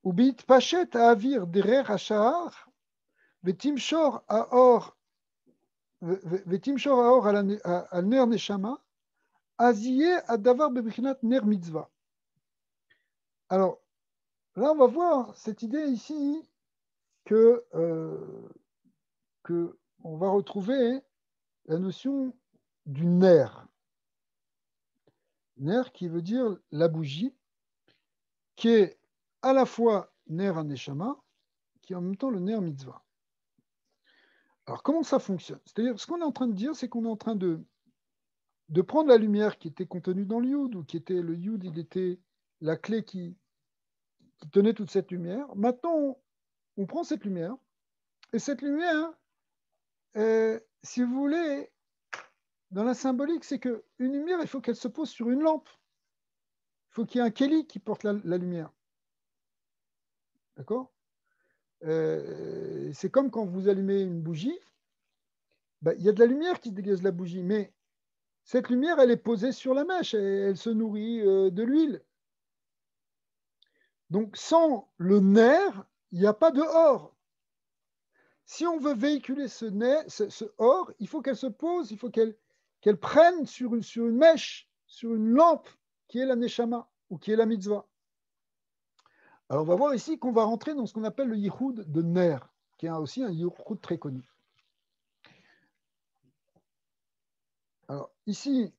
Ou Bit Pachet à Avir Derer Hachar, Vetimshor à Or, Vetimshor à Or à Ner Neshama, Aziye à Davar Bebichinat Ner Mitzvah. Alors, là, on va voir cette idée ici que on va retrouver la notion du ner. Ner qui veut dire la bougie, qui est à la fois ner aneshama, qui est en même temps le ner mitzvah. Alors, comment ça fonctionne? C'est-à-dire, ce qu'on est en train de dire, c'est qu'on est en train de prendre la lumière qui était contenue dans le Yud, ou qui était le Yud, il était la clé qui tenait toute cette lumière. Maintenant, on prend cette lumière, et cette lumière, si vous voulez, dans la symbolique, c'est qu'une lumière, il faut qu'elle se pose sur une lampe. Il faut qu'il y ait un Kéli qui porte la lumière. D'accord? C'est comme quand vous allumez une bougie, ben, il y a de la lumière qui dégage de la bougie, mais cette lumière, elle est posée sur la mèche, elle se nourrit de l'huile. Donc, sans le nerf, il n'y a pas de or. Si on veut véhiculer ce or, il faut qu'elle se pose, il faut qu'elle prenne sur une mèche, sur une lampe, qui est la neshama, ou qui est la mitzvah. Alors, on va voir ici qu'on va rentrer dans ce qu'on appelle le yichud de ner, qui est aussi un yichud très connu. Alors, ici,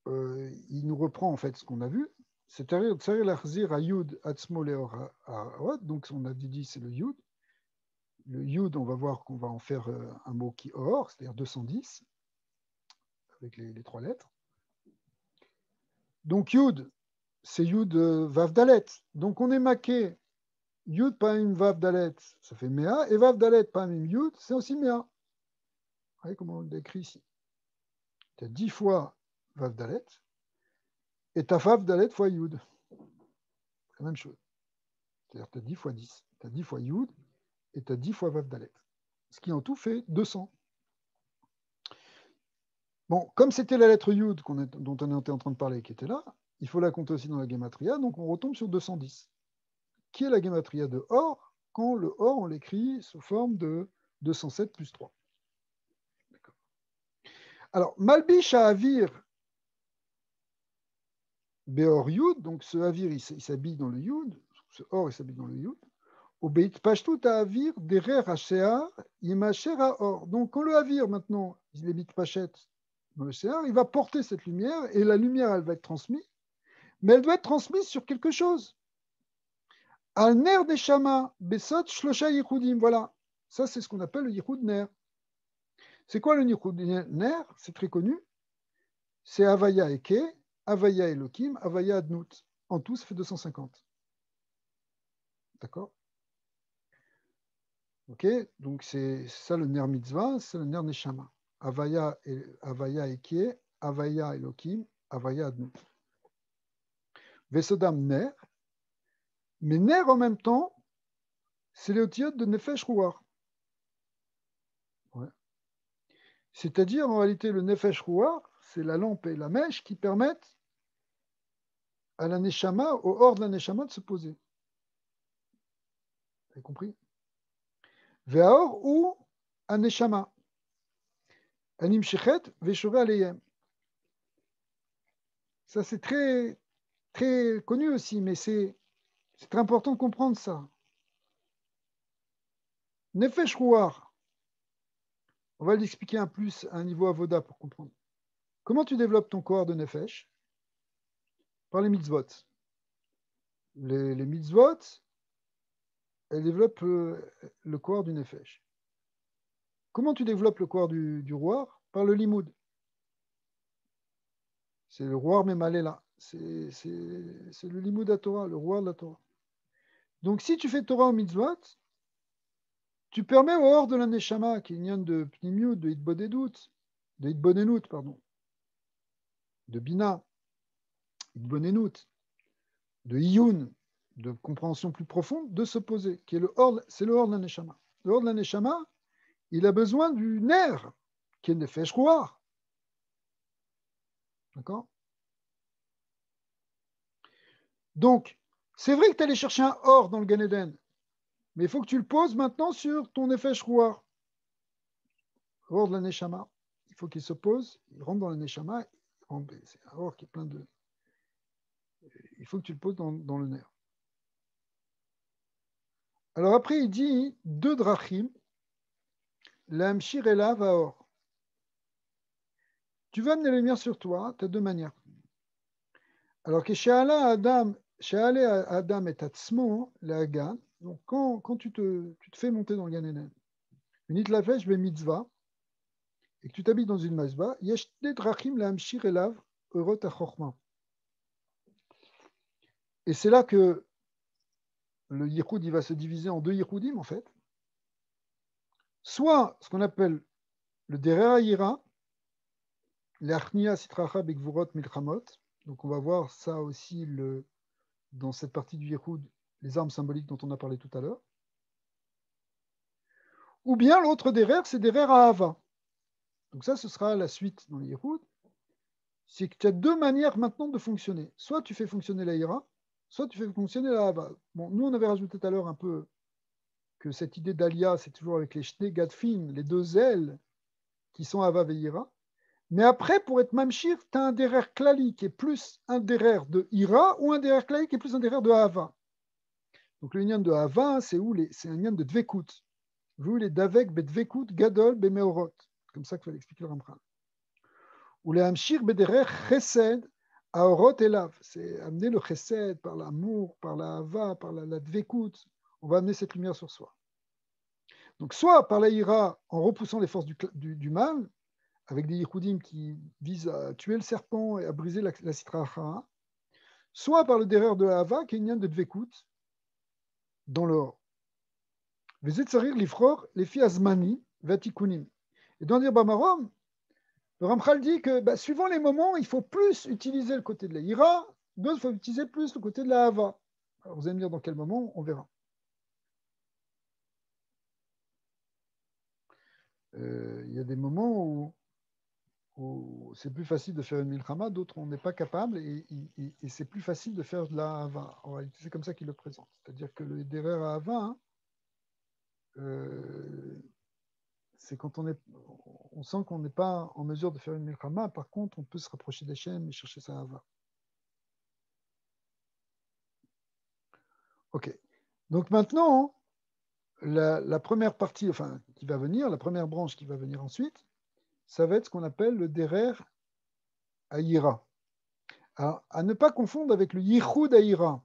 il nous reprend en fait ce qu'on a vu. C'est-à-dire, donc on a dit c'est le yud. Le yud, on va voir qu'on va en faire un mot qui or, c'est-à-dire 210, avec les trois lettres. Donc yud, c'est yud vav dalet. Donc on est maqué yud paim vav dalet, ça fait mea, et vav dalet paim yud, c'est aussi mea. Vous voyez comment on l'écrit ici. Tu as 10 fois vav dalet, et ta vav dalet fois yud. C'est la même chose. C'est-à-dire tu as 10 fois 10. Tu as 10 fois yud, et tu as 10 fois vav dalet. Ce qui en tout fait 200. Bon, comme c'était la lettre yud dont on était en train de parler qui était là, il faut la compter aussi dans la gematria, donc on retombe sur 210. Qui est la gematria de or, quand le or, on l'écrit sous forme de 207 plus 3. Alors, Malbish à Avir Beor Yud, donc ce Avir, il s'habille dans le Yud, ce or, il s'habille dans le Yud. Au Beit Pashtout à Avir, Derer Hashear, Imacher à Or. Donc, quand le Avir, maintenant, il est Beit Pachet dans le Shear, il va porter cette lumière, et la lumière, elle va être transmise, mais elle doit être transmise sur quelque chose. Al ner des Shama, Besot Shlosha Yichudim. Voilà, ça c'est ce qu'on appelle le Yichud ner. C'est quoi le Yichud ner? C'est très connu. C'est Havaya Eke, Havaya Elohim, Havaya Adnout. En tout, ça fait 250. D'accord? Ok, donc c'est ça le ner mitzvah, c'est le ner neshama. Havaya Eke, Havaya Elohim, Havaya Adnout. Vesodam ner, mais ner en même temps, c'est les otiotes de Nefesh Ruach. Ouais. C'est-à-dire, en réalité, le Nefesh Ruach, c'est la lampe et la mèche qui permettent à la Neshama, au hors de la Neshama, de se poser. Vous avez compris? Ve'aor ou un Neshama. Anim Shechet, Veshore Aleyem. Ça, c'est très, très connu aussi, mais c'est très important de comprendre ça. Nefesh Ruach, on va l'expliquer un plus à un niveau avoda pour comprendre. Comment tu développes ton corps de Nefesh? Par les mitzvot. Les mitzvot, elles développent le corps du Nefesh. Comment tu développes le corps du roi? Par le limoud. C'est le roi Memalela. C'est le limoud à Torah, le roi de la Torah. Donc si tu fais Torah au mitzvot, tu permets au hors de la Neshama, qui vient de Pnimiut, de Hitbonenut, pardon, de Bina, Hitbonenut, de Iyun, de compréhension plus profonde, de se poser, qui est c'est le hors de la Neshama. Le hors de la Neshama, il a besoin du nerf, qui est le Nefesh Ruach. D'accord? Donc, c'est vrai que tu allais chercher un or dans le Gan Eden, mais il faut que tu le poses maintenant sur ton Nefesh Ruach. Or de la Neshama. Il faut qu'il se pose, il rentre dans la Neshama, c'est un or qui est plein de... Il faut que tu le poses dans le nerf. Alors après, il dit deux drachim, l'amshir et la vaor. Tu veux amener la lumière sur toi, tu as deux manières. Alors que chez Adam et Tatsmo, la Hagan, donc quand tu te fais monter dans le Gan Eden, unit la flèche be mitzvah, et que tu t'habilles dans une mitzvah, yesh te drachim lahamshir elav eurot achorma. Et c'est là que le yichud il va se diviser en deux yichudim en fait. Soit ce qu'on appelle le derer hayira, l'achnia sitracha begvurot milchamot. Donc on va voir ça aussi dans cette partie du yichud, les armes symboliques dont on a parlé tout à l'heure. Ou bien l'autre derer, c'est derer ahava. Donc ça, ce sera la suite dans le yichud. C'est que tu as deux manières maintenant de fonctionner. Soit tu fais fonctionner la ira, soit tu fais fonctionner la hava. Bon, nous, on avait rajouté tout à l'heure un peu que cette idée d'alia, c'est toujours avec les shnei gadfin, les deux ailes qui sont hava et ira. Mais après, pour être mamshir, tu as un derer klali qui est plus un derer de ira ou un derer klali qui est plus un derer de hava. Donc le union de hava, c'est un union de dvekut. Vous, les davek bedvekut gadol bemeorot. Comme ça qu'il fallait expliquer le Ramchal. Ou les hamshir bederer chesed aorot elav. C'est amener le chesed par l'amour, par la hava, par la dvekut. On va amener cette lumière sur soi. Donc soit par la ira, en repoussant les forces du mal, avec des yichudim qui visent à tuer le serpent et à briser la sitra achara, soit par le derer de la hava, qui est une de dvekut, dans l'or. Vezet sarir lifror, les filles azmani, vatikunim. Et dans dire Bamarom, le Ramchal dit que suivant les moments, il faut plus utiliser le côté de la ira, d'autres, il faut utiliser plus le côté de la hava. Alors vous allez me dire dans quel moment, on verra. Il y a des moments où c'est plus facile de faire une milchama, d'autres on n'est pas capable, et c'est plus facile de faire de la hava. En réalité, c'est comme ça qu'il le présente. C'est-à-dire que le derer à hava, c'est quand on sent qu'on n'est pas en mesure de faire une milchama, par contre, on peut se rapprocher d'Hachem et chercher sa hava. Ok. Donc maintenant, la première partie, enfin, qui va venir, la première branche qui va venir ensuite, ça va être ce qu'on appelle le derer Aïra. Alors, à ne pas confondre avec le Yichud Aïra.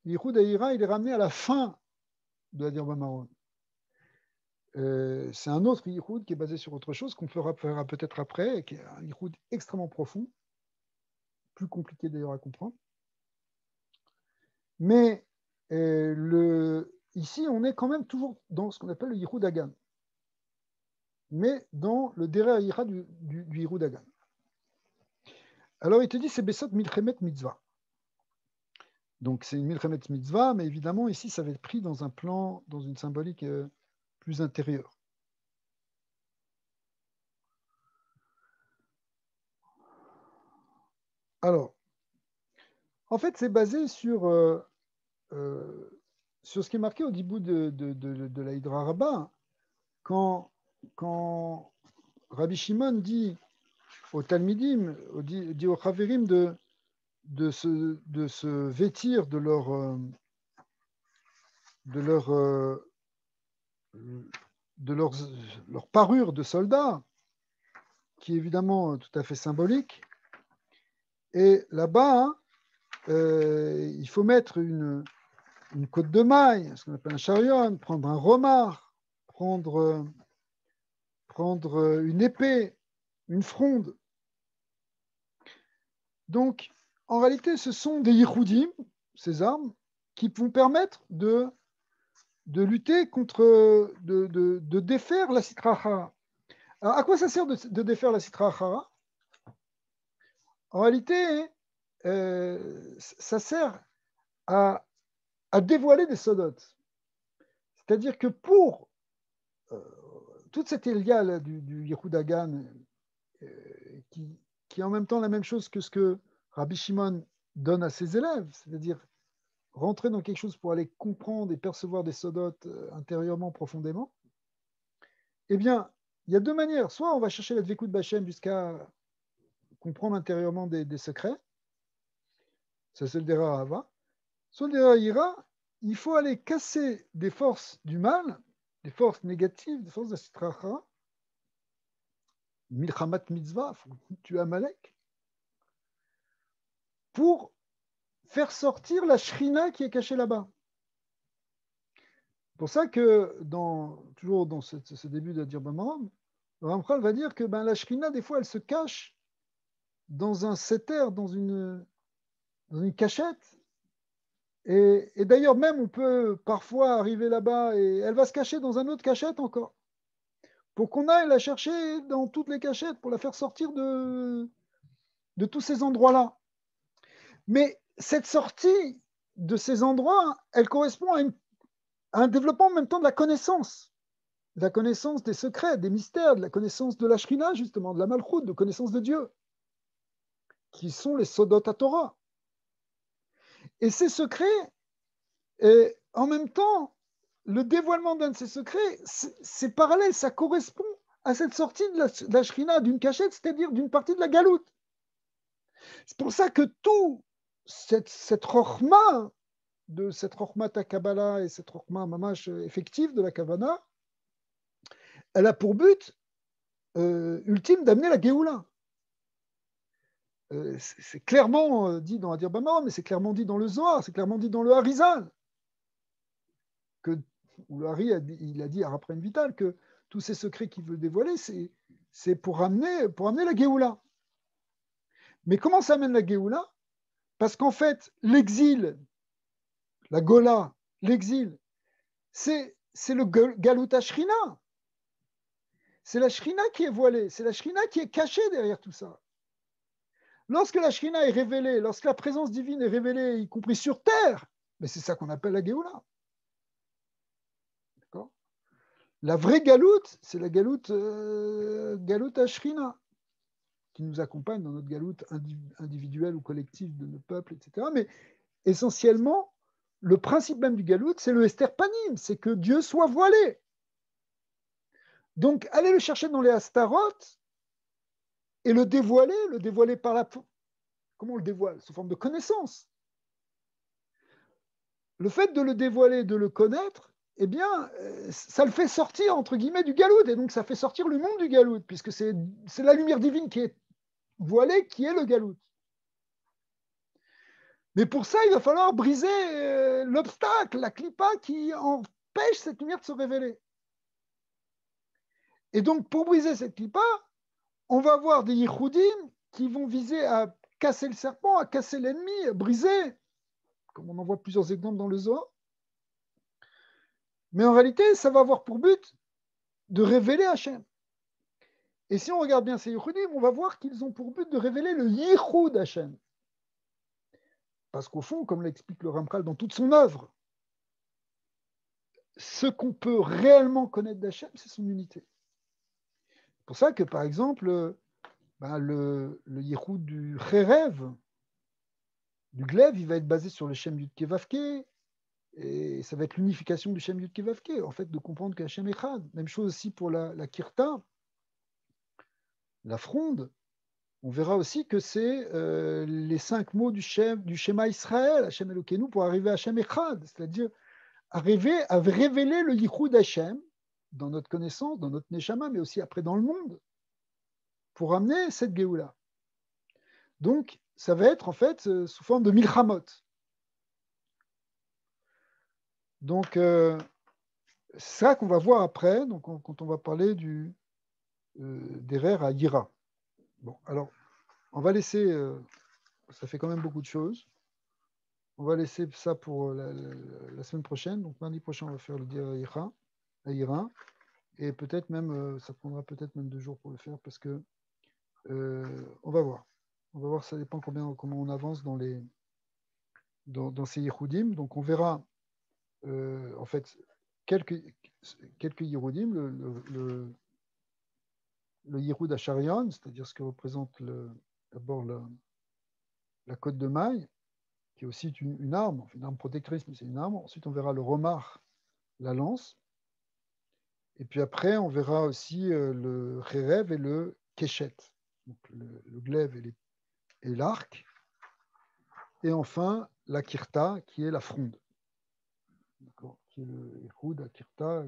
Le Yichud Aïra, il est ramené à la fin de la Dirba Maron. C'est un autre Yichud qui est basé sur autre chose, qu'on fera peut-être après, et qui est un Yichud extrêmement profond, plus compliqué d'ailleurs à comprendre. Mais ici, on est quand même toujours dans ce qu'on appelle le Yichud Agan, mais dans le Derer Aïra du Yichud Agan. Alors, il te dit, c'est Besot Milchemet Mitzvah. Donc, c'est une Milchemet Mitzvah, mais évidemment, ici, ça va être pris dans un plan, dans une symbolique plus intérieure. Alors, en fait, c'est basé sur ce qui est marqué au début de la Hydra Rabbah, quand Rabbi Shimon dit aux Talmidim, dit aux Chaverim de se vêtir de leur parure de soldats, qui est évidemment tout à fait symbolique. Et là-bas, il faut mettre une côte de maille, ce qu'on appelle un chariot, prendre un romard, prendre une épée, une fronde. Donc, en réalité, ce sont des yichudim, ces armes, qui vont permettre de lutter contre, de défaire la sitra achara. Alors, à quoi ça sert de défaire la sitra achara? En réalité, ça sert à dévoiler des sodotes. C'est-à-dire que pour toute cette Elia du Yichud Agan, qui est en même temps la même chose que ce que Rabbi Shimon donne à ses élèves, c'est-à-dire rentrer dans quelque chose pour aller comprendre et percevoir des sodotes intérieurement, profondément, eh bien, il y a deux manières. Soit on va chercher la Dvekut Bachem jusqu'à comprendre intérieurement des secrets, ça c'est le Dera Ahava. Soit le Dera Ira, il faut aller casser des forces du mal, des forces négatives, des forces de Sitra Achara, Milchamat Mitzvah, il faut tuer Amalek, pour faire sortir la Shrina qui est cachée là-bas. pour ça que, toujours dans ce début de Dir Bamaram, le Ramchal va dire que la Shrina, des fois, elle se cache dans un setter, dans une cachette. Et d'ailleurs, même, on peut parfois arriver là-bas et elle va se cacher dans une autre cachette encore. Pour qu'on aille la chercher dans toutes les cachettes, pour la faire sortir de tous ces endroits-là. Mais cette sortie de ces endroits, elle correspond à un développement en même temps de la connaissance des secrets, des mystères, de la connaissance de la Shrina, justement, de la Malchut, de connaissance de Dieu, qui sont les Sodot à Torah. Et ces secrets, et en même temps, le dévoilement d'un de ces secrets, c'est parallèle, ça correspond à cette sortie de la Shrina, d'une cachette, c'est-à-dire d'une partie de la galoute. C'est pour ça que tout cette rochma, de cette rochma ta Kabbalah et cette rochma mamash effective de la Kavana, elle a pour but ultime d'amener la Géoula. C'est clairement dit dans Adir Bamaram, mais c'est clairement dit dans le Zohar, c'est clairement dit dans le Harizal, où le Hari il a dit à Raphaël Vital que tous ces secrets qu'il veut dévoiler, c'est pour amener la Géoula. Mais comment ça amène la Géoula? Parce qu'en fait, l'exil, la Gola, l'exil, c'est le Galut Ashrina. C'est la Shrina qui est voilée, c'est la Shrina qui est cachée derrière tout ça. Lorsque la Shrina est révélée, lorsque la présence divine est révélée, y compris sur terre, mais c'est ça qu'on appelle la Géoula. D'accord? La vraie galoute, c'est la galoute Ashrina, qui nous accompagne dans notre galoute individuelle ou collective de nos peuples, etc. Mais essentiellement, le principe même du galoute, c'est le Esther Panim, c'est que Dieu soit voilé. Donc, allez le chercher dans les Astaroth et le dévoiler par la... Comment on le dévoile? Sous forme de connaissance. Le fait de le dévoiler, de le connaître, eh bien, ça le fait sortir, entre guillemets, du galout. Et donc, ça fait sortir le monde du galout, puisque c'est la lumière divine qui est voilée, qui est le galout. Mais pour ça, il va falloir briser l'obstacle, la clipa qui empêche cette lumière de se révéler. Et donc, pour briser cette clipa, on va avoir des yichoudim qui vont viser à casser le serpent, à casser l'ennemi, à briser, comme on en voit plusieurs exemples dans le Zohar. Mais en réalité, ça va avoir pour but de révéler Hachem. Et si on regarde bien ces yichoudim, on va voir qu'ils ont pour but de révéler le yichoud Hachem. Parce qu'au fond, comme l'explique le Ramchal dans toute son œuvre, ce qu'on peut réellement connaître d'Hachem, c'est son unité. C'est pour ça que, par exemple, le yichoud du Cherev, du glaive, il va être basé sur le Shem Yud-Ke Vav-Ke, et ça va être l'unification du Shem Yud-Ke Vav-Ke, en fait, de comprendre qu'Hachem est Echad. Même chose aussi pour la Kirta, la fronde. On verra aussi que c'est les 5 mots du Shema Israël, Hachem Elokeinu, pour arriver à Hachem Echad, c'est-à-dire arriver à révéler le Yichud Hachem dans notre connaissance, dans notre Neshama, mais aussi après dans le monde, pour amener cette Géoula. Donc, ça va être en fait sous forme de Milchamot. Donc, c'est ça qu'on va voir après, donc, quand on va parler d'Erer à Yira. Bon, alors, on va laisser, ça fait quand même beaucoup de choses. On va laisser ça pour la semaine prochaine. Donc, lundi prochain, on va faire le dire à Yira. Et peut-être même, ça prendra peut-être même 2 jours pour le faire parce que on va voir. On va voir, ça dépend comment on avance dans ces Yichoudim. Donc, on verra en fait quelques Yichoudim, le Yichud Acharion, c'est-à-dire ce que représente d'abord la côte de maille, qui est aussi une arme protectrice, mais c'est une arme. Ensuite, on verra le remar, la lance. Et puis après, on verra aussi le Kherev et le Keshet, donc le glaive et l'arc. Et enfin, la Kirta, qui est la fronde. D'accord, qui est le Yichud, la Kirta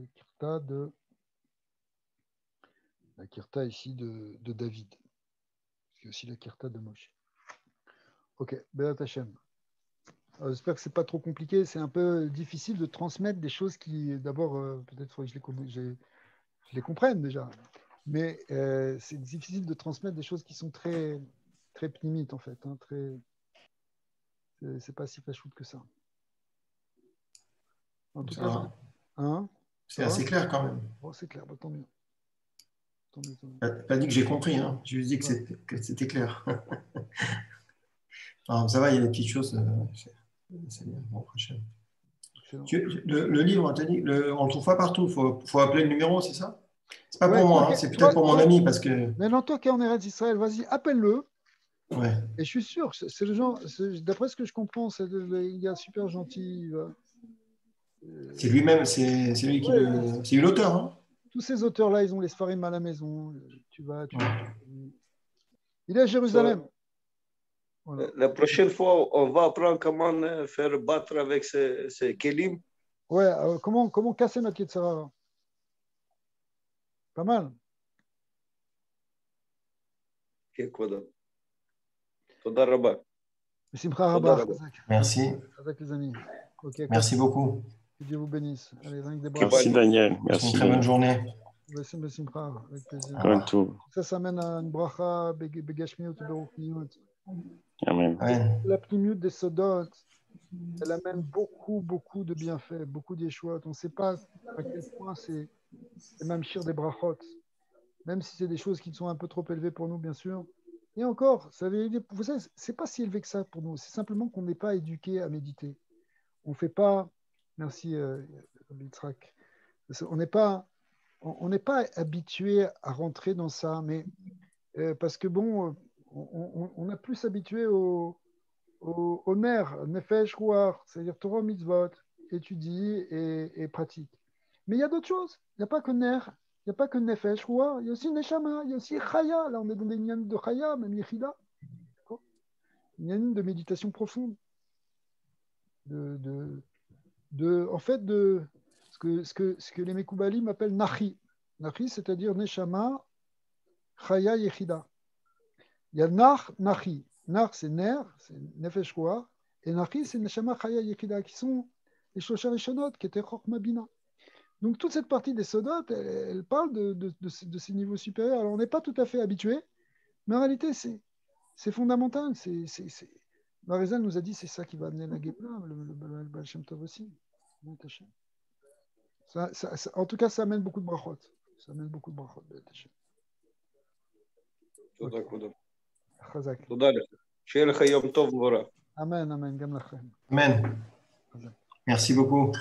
ici de David. C'est aussi la Kirta de Moshe. Ok, Be'at Hashem. J'espère que ce n'est pas trop compliqué. C'est un peu difficile de transmettre des choses qui, d'abord, peut-être faudrait que je les comprenne déjà. Mais c'est difficile de transmettre des choses qui sont très, très pnimites, en fait. Hein, c'est pas si facile que ça. En tout cas, hein, c'est assez clair quand même. Bon, c'est clair, bah, tant mieux. Tant mieux, tant mieux. Pas dit que j'ai compris, hein. Je lui ai dit que c'était clair. Alors, ça va, il y a des petites choses. C'est bien. Bon, prochaine. Le livre, on ne le trouve pas partout. Il faut appeler le numéro, c'est ça? C'est pas pour moi, hein, c'est peut-être pour mon ami parce que. Mais non, toi qui es en Eretz Israël, vas-y, appelle-le. Ouais. Et je suis sûr, c'est le genre, d'après ce que je comprends, c'est le gars super gentil. C'est lui-même, c'est lui qui c'est l'auteur. Hein. Tous ces auteurs-là, ils ont les Sfarim à la maison. Tu vas. Il est à Jérusalem. Voilà. La prochaine fois, on va apprendre comment faire battre avec ces kelim. Ouais, comment casser notre Yetzirah. Pas mal. Merci. Avec les amis. Okay, merci beaucoup. Que Dieu vous bénisse. Allez, merci Daniel. Merci. Une très bonne journée. Avec plaisir. Ça mène à une bracha, begashmiut, beruchniut. Amen. La pnimiut des sodot, elle amène beaucoup, beaucoup de bienfaits, beaucoup d'yeshuot. On ne sait pas à quel point c'est même shir des brachot, même si c'est des choses qui sont un peu trop élevées pour nous, bien sûr. Et encore, vous savez, c'est pas si élevé que ça pour nous. C'est simplement qu'on n'est pas éduqué à méditer. On ne fait pas. Merci, Yitzhak. On n'est pas habitué à rentrer dans ça, mais parce que bon, on a plus habitué au nerf, nefesh, ruach, c'est-à-dire Torah, mitzvot, étudie et pratique. Mais il y a d'autres choses. Il n'y a pas que nerf, il n'y a pas que nefesh, ruach, il y a aussi neshama, il y a aussi chaya. Là, on est dans des nians de chaya, même yechida. Nian de méditation profonde. En fait, ce que les Mekoubalim appellent Nachi. Nachi, c'est-à-dire Neshama, Chaya, Yechida. Il y a Nar, Nachi. Nar, c'est Ner, c'est Nefesh Ruach, et Nachi, c'est Neshama, Chaya, Yechida, qui sont les Shosha Rishonot, qui étaient Chokma Bina. Donc, toute cette partie des Sodot, elle parle de ces niveaux supérieurs. Alors, on n'est pas tout à fait habitué, mais en réalité, c'est fondamental. Marizal nous a dit c'est ça qui va amener la Géoula, le Baal Shem Tov aussi. En tout cas, ça amène beaucoup de brachot. Ça amène beaucoup de brachot. Amen, amen. Amen. Merci beaucoup.